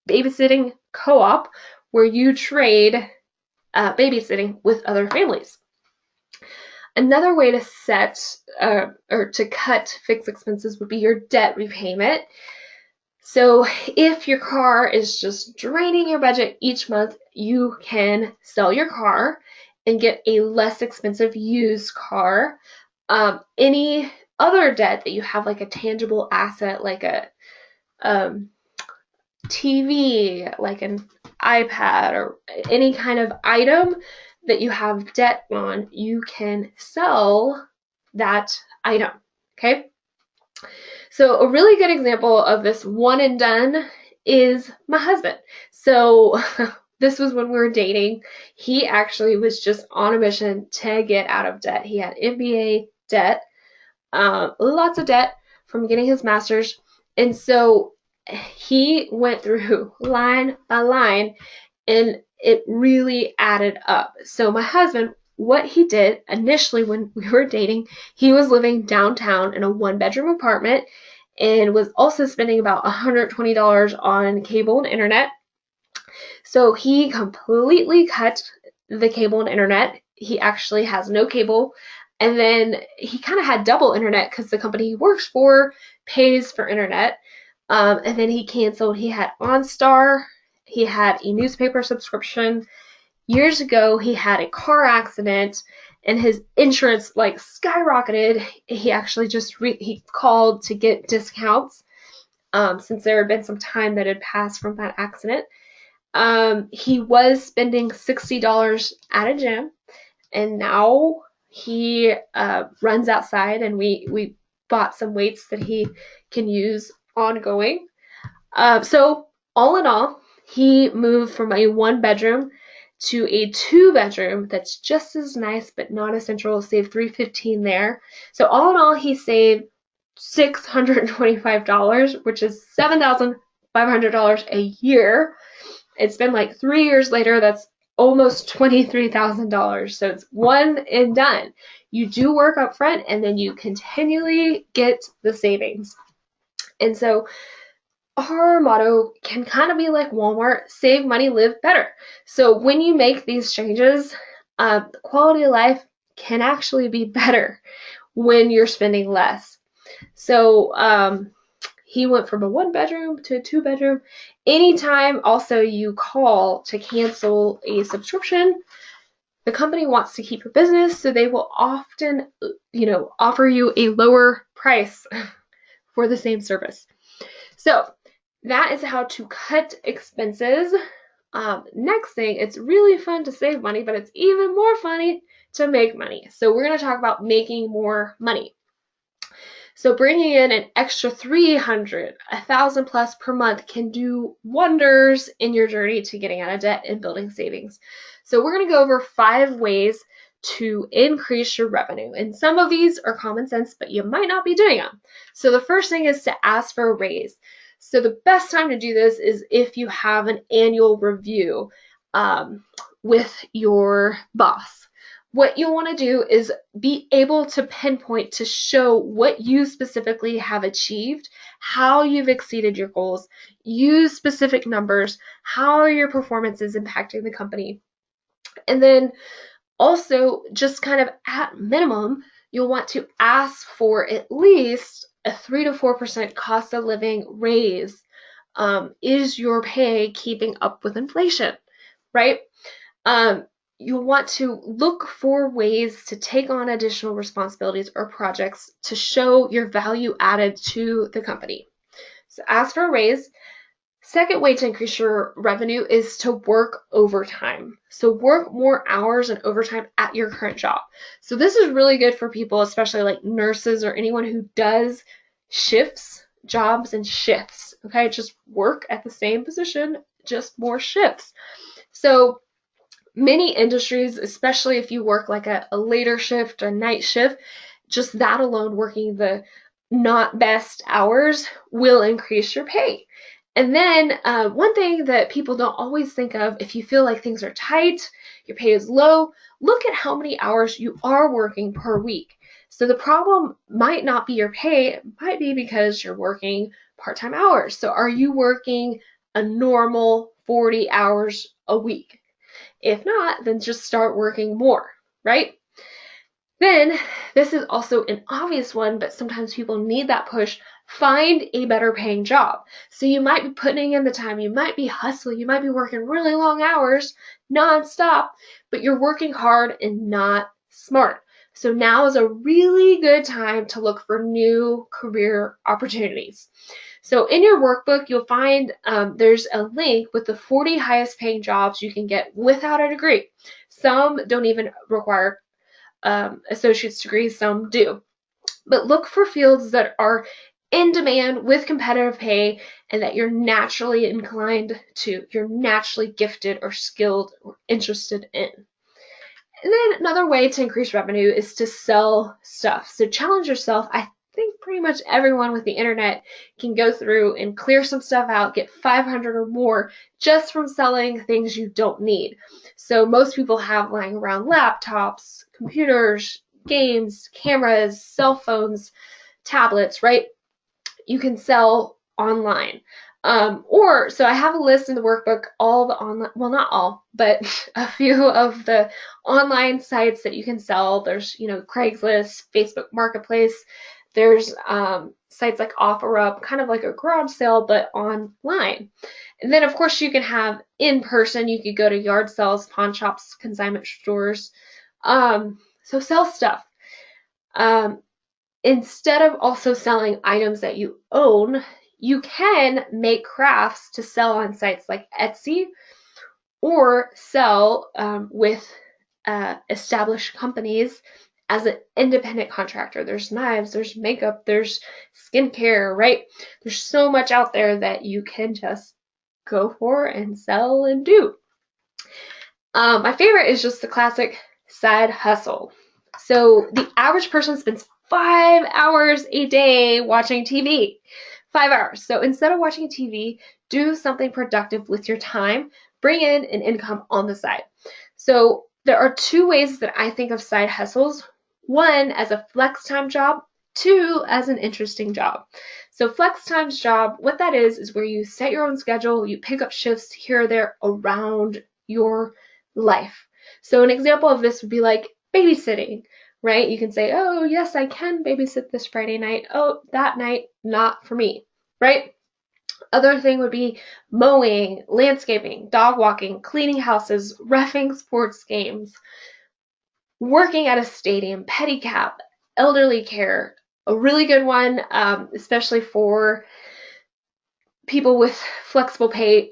babysitting co-op, where you trade babysitting with other families. Another way to set or to cut fixed expenses would be your debt repayment. So if your car is just draining your budget each month, you can sell your car and get a less expensive used car. Any other debt that you have, like a tangible asset, like a TV, like an iPad, or any kind of item that you have debt on, you can sell that item. Okay? So a really good example of this one and done is my husband. So this was when we were dating. He actually was just on a mission to get out of debt. He had MBA debt, lots of debt from getting his master's. And so he went through line by line, and it really added up. So my husband, what he did initially when we were dating, he was living downtown in a 1-bedroom apartment and was also spending about $120 on cable and internet. So he completely cut the cable and internet. He actually has no cable. And then he kind of had double internet because the company he works for pays for internet. And then he canceled. He had OnStar. He had a newspaper subscription. Years ago, he had a car accident and his insurance like skyrocketed. He actually he called to get discounts since there had been some time that had passed from that accident. He was spending $60 at a gym, and now he runs outside, and we bought some weights that he can use ongoing. So all in all, he moved from a 1 bedroom to a 2 bedroom that's just as nice but not as central. Saved $315 there. So all in all, he saved $625, which is $7,500 a year. It's been like 3 years later. That's almost $23,000. So it's one and done. You do work up front and then you continually get the savings. And so our motto can kind of be like Walmart: save money, live better. So when you make these changes, quality of life can actually be better when you're spending less. So he went from a 1 bedroom to a 2 bedroom. Anytime also you call to cancel a subscription, the company wants to keep your business, so they will often, offer you a lower price for the same service. So that is how to cut expenses. Next thing, it's really fun to save money, but it's even more funny to make money. So we're going to talk about making more money. So bringing in an extra 300, 1,000 plus per month can do wonders in your journey to getting out of debt and building savings. So we're going to go over 5 ways to increase your revenue. And some of these are common sense, but you might not be doing them. So the first thing is to ask for a raise. So the best time to do this is if you have an annual review with your boss. What you'll want to do is be able to pinpoint to show what you specifically have achieved, how you've exceeded your goals, use specific numbers, how your performance is impacting the company. And then also, just kind of at minimum, you'll want to ask for at least a 3 to 4% cost of living raise. Is your pay keeping up with inflation, right? You'll want to look for ways to take on additional responsibilities or projects to show your value added to the company. So ask for a raise. Second way to increase your revenue is to work overtime. So work more hours and overtime at your current job. So this is really good for people, especially like nurses or anyone who does jobs and shifts. Okay, just work at the same position, just more shifts. So many industries, especially if you work like a later shift or night shift, just that alone, working the not best hours, will increase your pay. And then one thing that people don't always think of, if you feel like things are tight, your pay is low, look at how many hours you are working per week. So the problem might not be your pay, it might be because you're working part-time hours. So are you working a normal 40 hours a week? If not, then just start working more, right? Then, this is also an obvious one, but sometimes people need that push. Find a better paying job. So you might be putting in the time, you might be hustling, you might be working really long hours, nonstop, but you're working hard and not smart. So now is a really good time to look for new career opportunities. So in your workbook, you'll find there's a link with the 40 highest paying jobs you can get without a degree. Some don't even require associate's degrees, some do. But look for fields that are in demand with competitive pay and that you're naturally inclined to, you're naturally gifted or skilled or interested in. And then another way to increase revenue is to sell stuff. So challenge yourself. I think pretty much everyone with the internet can go through and clear some stuff out, get 500 or more just from selling things you don't need. So most people have lying around laptops, computers, games, cameras, cell phones, tablets, right? You can sell online. So I have a list in the workbook, all the online, well, not all, but a few of the online sites that you can sell. There's, Craigslist, Facebook Marketplace. There's sites like OfferUp, kind of like a garage sale, but online. And then, of course, you can have in person. You could go to yard sales, pawn shops, consignment stores. So sell stuff. Um, Instead of also selling items that you own, you can make crafts to sell on sites like Etsy or sell with established companies as an independent contractor. There's knives, there's makeup, there's skincare, right? There's so much out there that you can just go for and sell and do. My favorite is just the classic side hustle. So the average person spends 5 hours a day watching TV. 5 hours. So instead of watching TV, do something productive with your time. Bring in an income on the side. So there are two ways that I think of side hustles. One, as a flex time job. Two, as an interesting job. So flex time's job, what that is where you set your own schedule, you pick up shifts here or there around your life. So an example of this would be like babysitting, right? You can say, oh, yes, I can babysit this Friday night. Oh, that night, not for me, right? Other thing would be mowing, landscaping, dog walking, cleaning houses, reffing sports games, working at a stadium, pedicab, elderly care. A really good one, especially for people with flexible pay,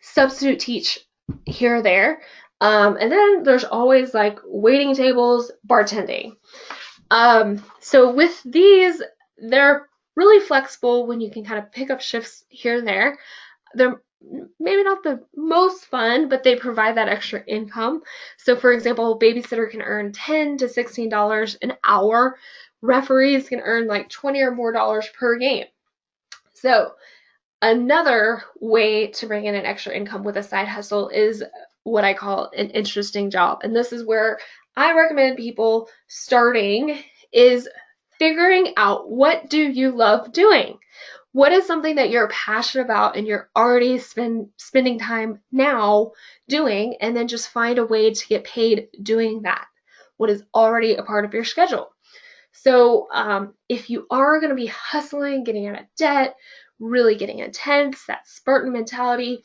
substitute teach here or there. And then there's always like waiting tables, bartending. So with these, they're really flexible when you can kind of pick up shifts here and there. They're maybe not the most fun, but they provide that extra income. So for example, a babysitter can earn $10 to $16 an hour. Referees can earn like $20 or more per game. So another way to bring in an extra income with a side hustle is what I call an interesting job. And this is where I recommend people starting is figuring out, what do you love doing? What is something that you're passionate about and you're already spending time now doing, and then just find a way to get paid doing that, what is already a part of your schedule. So if you are going to be hustling, getting out of debt, really getting intense, that Spartan mentality,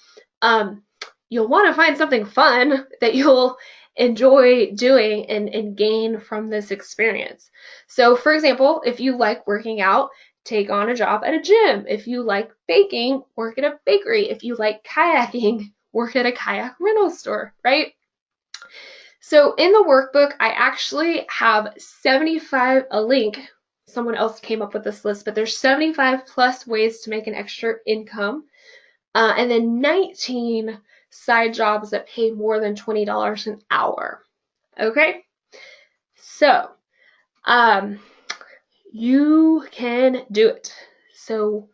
you'll want to find something fun that you'll enjoy doing and gain from this experience. So for example, if you like working out, take on a job at a gym. If you like baking, work at a bakery. If you like kayaking, work at a kayak rental store, right? So in the workbook, I actually have 75, a link. Someone else came up with this list, but there's 75 plus ways to make an extra income. And then 19 side jobs that pay more than $20 an hour. Okay? So, you can do it. So,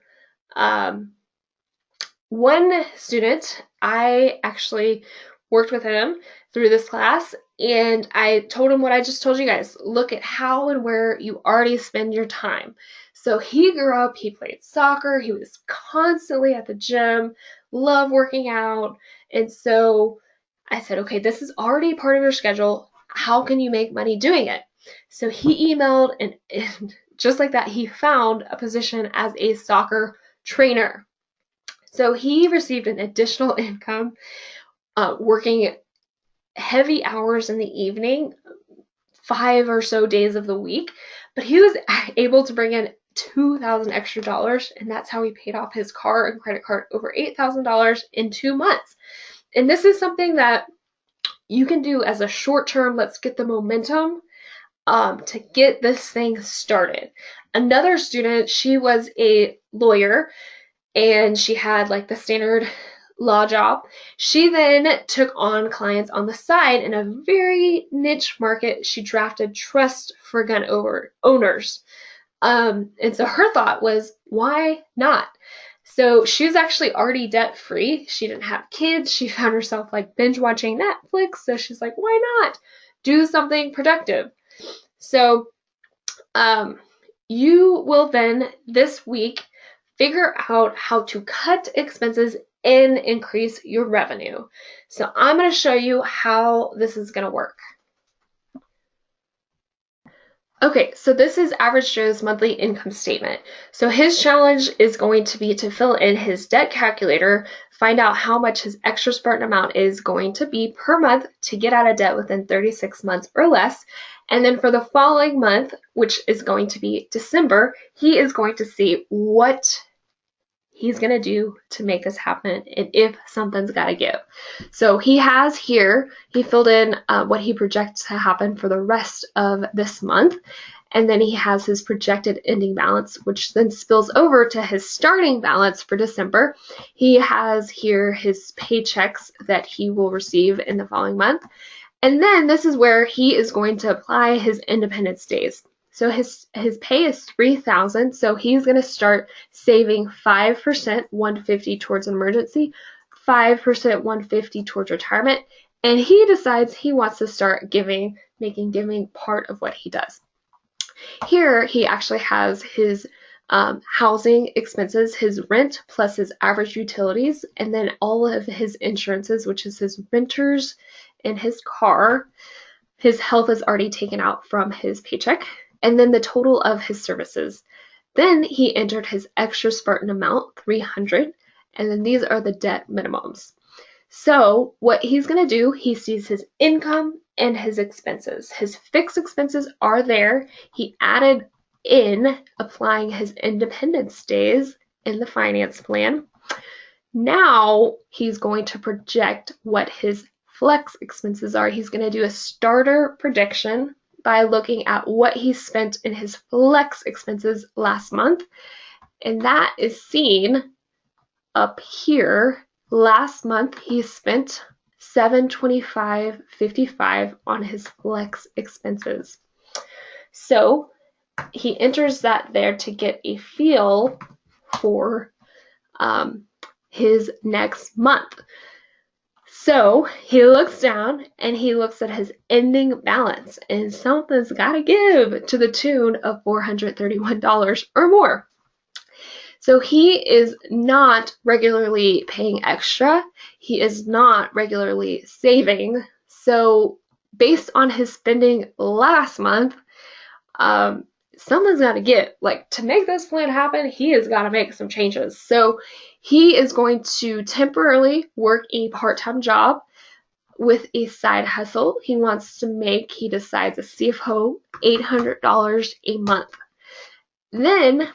one student, I actually worked with him through this class, and I told him what I just told you guys. Look at how and where you already spend your time. So he grew up, he played soccer, he was constantly at the gym, loved working out, and so I said, okay, this is already part of your schedule. How can you make money doing it? So he emailed, and just like that, he found a position as a soccer trainer. So he received an additional income working heavy hours in the evening, 5 or so days of the week, but he was able to bring in $2,000 extra dollars, and that's how he paid off his car and credit card, over $8,000 in 2 months. And this is something that you can do as a short term, let's get the momentum to get this thing started. Another student, she was a lawyer, and she had like the standard law job. She then took on clients on the side in a very niche market. She drafted trust for gun owners. And so her thought was, why not? So she was actually already debt free. She didn't have kids. She found herself like binge watching Netflix. So she's like, why not do something productive? So you will then this week figure out how to cut expenses and increase your revenue. So I'm going to show you how this is going to work. Okay, so this is Average Joe's monthly income statement. So his challenge is going to be to fill in his debt calculator, find out how much his extra Spartan amount is going to be per month to get out of debt within 36 months or less. And then for the following month, which is going to be December, he is going to see what he's going to do to make this happen and if something's got to give. So he has here, he filled in what he projects to happen for the rest of this month. And then he has his projected ending balance, which then spills over to his starting balance for December. He has here his paychecks that he will receive in the following month. And then this is where he is going to apply his Independence Days. So his pay is $3,000. So he's going to start saving 5%, $150 towards an emergency, 5%, $150 towards retirement, and he decides he wants to start making giving part of what he does. Here he actually has his housing expenses, his rent plus his average utilities, and then all of his insurances, which is his renters and his car. His health is already taken out from his paycheck, and then the total of his services. Then he entered his extra Spartan amount, $300, and then these are the debt minimums. So what he's going to do, he sees his income and his expenses. His fixed expenses are there. He added in applying his Independence Days in the finance plan. Now he's going to project what his flex expenses are. He's going to do a starter prediction by looking at what he spent in his flex expenses last month. And that is seen up here. Last month he spent $725.55 on his flex expenses. So he enters that there to get a feel for his next month. So he looks down and he looks at his ending balance, and something's got to give to the tune of $431 or more. So he is not regularly paying extra. He is not regularly saving. So based on his spending last month, someone's got to give. Like, to make this plan happen, he has got to make some changes. So he is going to temporarily work a part-time job with a side hustle. He decides a CFO $800 a month. Then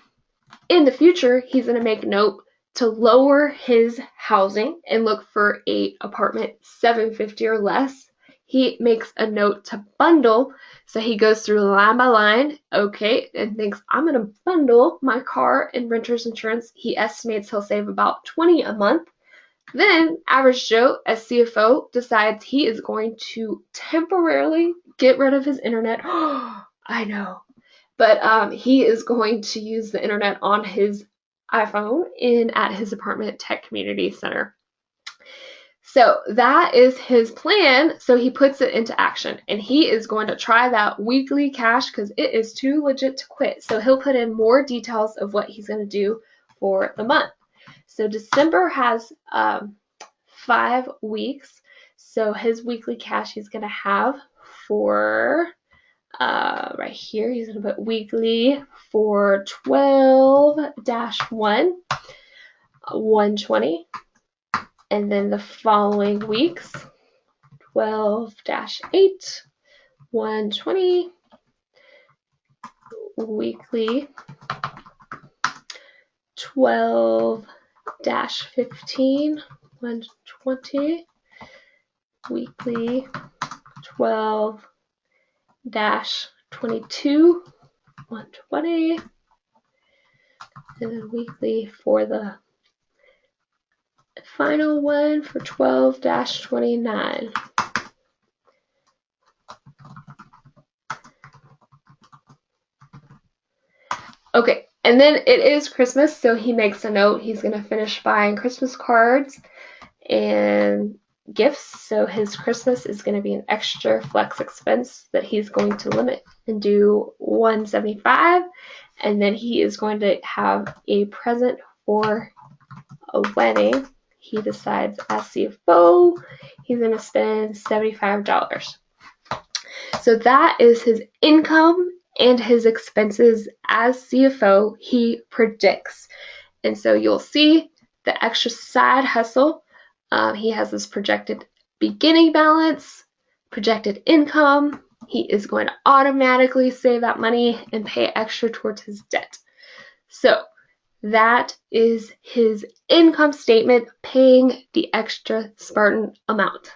in the future, he's going to make note to lower his housing and look for an apartment $750 or less. He makes a note to bundle, so he goes through line by line, okay, and thinks, I'm going to bundle my car and renter's insurance. He estimates he'll save about $20 a month. Then Average Joe, as CFO, decides he is going to temporarily get rid of his internet. I know. But he is going to use the internet on his iPhone at his apartment tech community center. So that is his plan. So he puts it into action, and he is going to try that weekly cash because it is too legit to quit. So he'll put in more details of what he's going to do for the month. So December has 5 weeks. So his weekly cash he's going to have for right here, he's going to put weekly for 12-1, 120. And then the following weeks, 12-8, 120, weekly 12-15, 120, weekly 12-22, 120, and then weekly for the final one for 12-29. Okay, and then it is Christmas, so he makes a note. He's going to finish buying Christmas cards and gifts. So his Christmas is going to be an extra flex expense that he's going to limit and do $175. And then he is going to have a present for a wedding. He decides as CFO, he's going to spend $75. So that is his income and his expenses as CFO he predicts. And so you'll see the extra side hustle. He has this projected beginning balance, projected income. He is going to automatically save that money and pay extra towards his debt. So that is his income statement, paying the extra Spartan amount.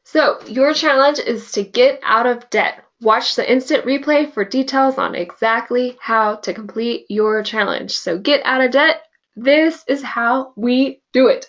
So your challenge is to get out of debt. Watch the instant replay for details on exactly how to complete your challenge. So get out of debt. This is how we do it.